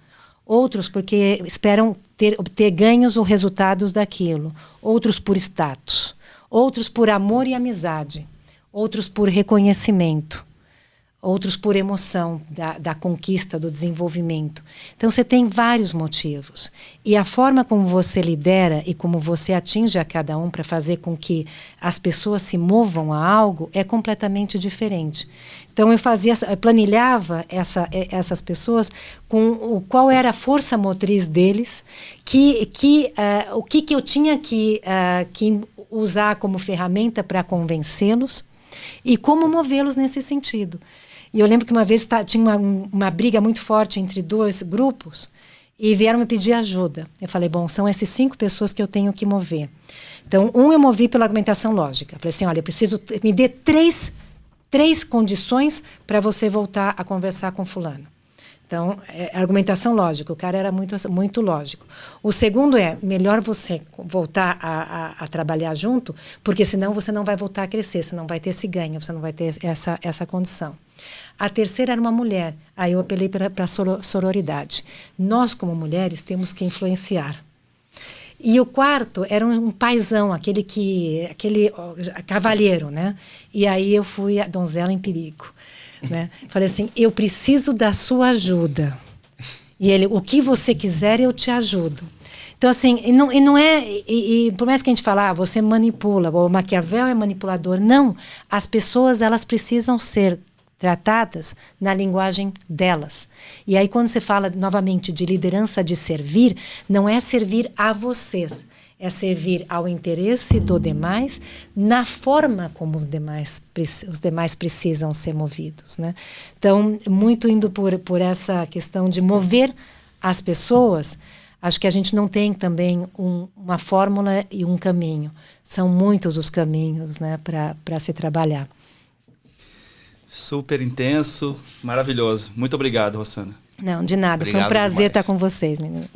Outros porque esperam obter ganhos ou resultados daquilo. Outros por status. Outros por amor e amizade. Outros por reconhecimento. Outros por emoção da conquista, do desenvolvimento. Então, você tem vários motivos. E a forma como você lidera e como você atinge a cada um para fazer com que as pessoas se movam a algo é completamente diferente. Então, eu planilhava essas pessoas com qual era a força motriz deles, o que eu tinha que usar como ferramenta para convencê-los e como movê-los nesse sentido. E eu lembro que uma vez tinha uma briga muito forte entre dois grupos e vieram me pedir ajuda. Eu falei, bom, são essas 5 pessoas que eu tenho que mover. Então, eu movi pela argumentação lógica. Eu falei assim, olha, eu preciso, me dê três condições para você voltar a conversar com fulano. Então, argumentação lógica, o cara era muito lógico. O segundo melhor você voltar a trabalhar junto, porque senão você não vai voltar a crescer, você não vai ter esse ganho, você não vai ter essa condição. A terceira era uma mulher, aí eu apelei para a sororidade. Nós, como mulheres, temos que influenciar. E o quarto era um paizão, aquele cavalheiro, né? E aí eu fui a donzela em perigo. Né? Falei assim, eu preciso da sua ajuda. E ele, o que você quiser, eu te ajudo. Então, assim, por mais que a gente fale, você manipula, o Maquiavel é manipulador. Não, as pessoas, elas precisam ser tratadas na linguagem delas. E aí, quando você fala novamente de liderança de servir, não é servir a vocês, é servir ao interesse do demais na forma como os demais precisam ser movidos, né? Então, muito indo por essa questão de mover as pessoas, acho que a gente não tem também uma fórmula e um caminho. São muitos os caminhos, né, para se trabalhar. Super intenso, maravilhoso. Muito obrigado, Rossana. Não, de nada. Obrigado Foi um prazer demais. estar com vocês, menina.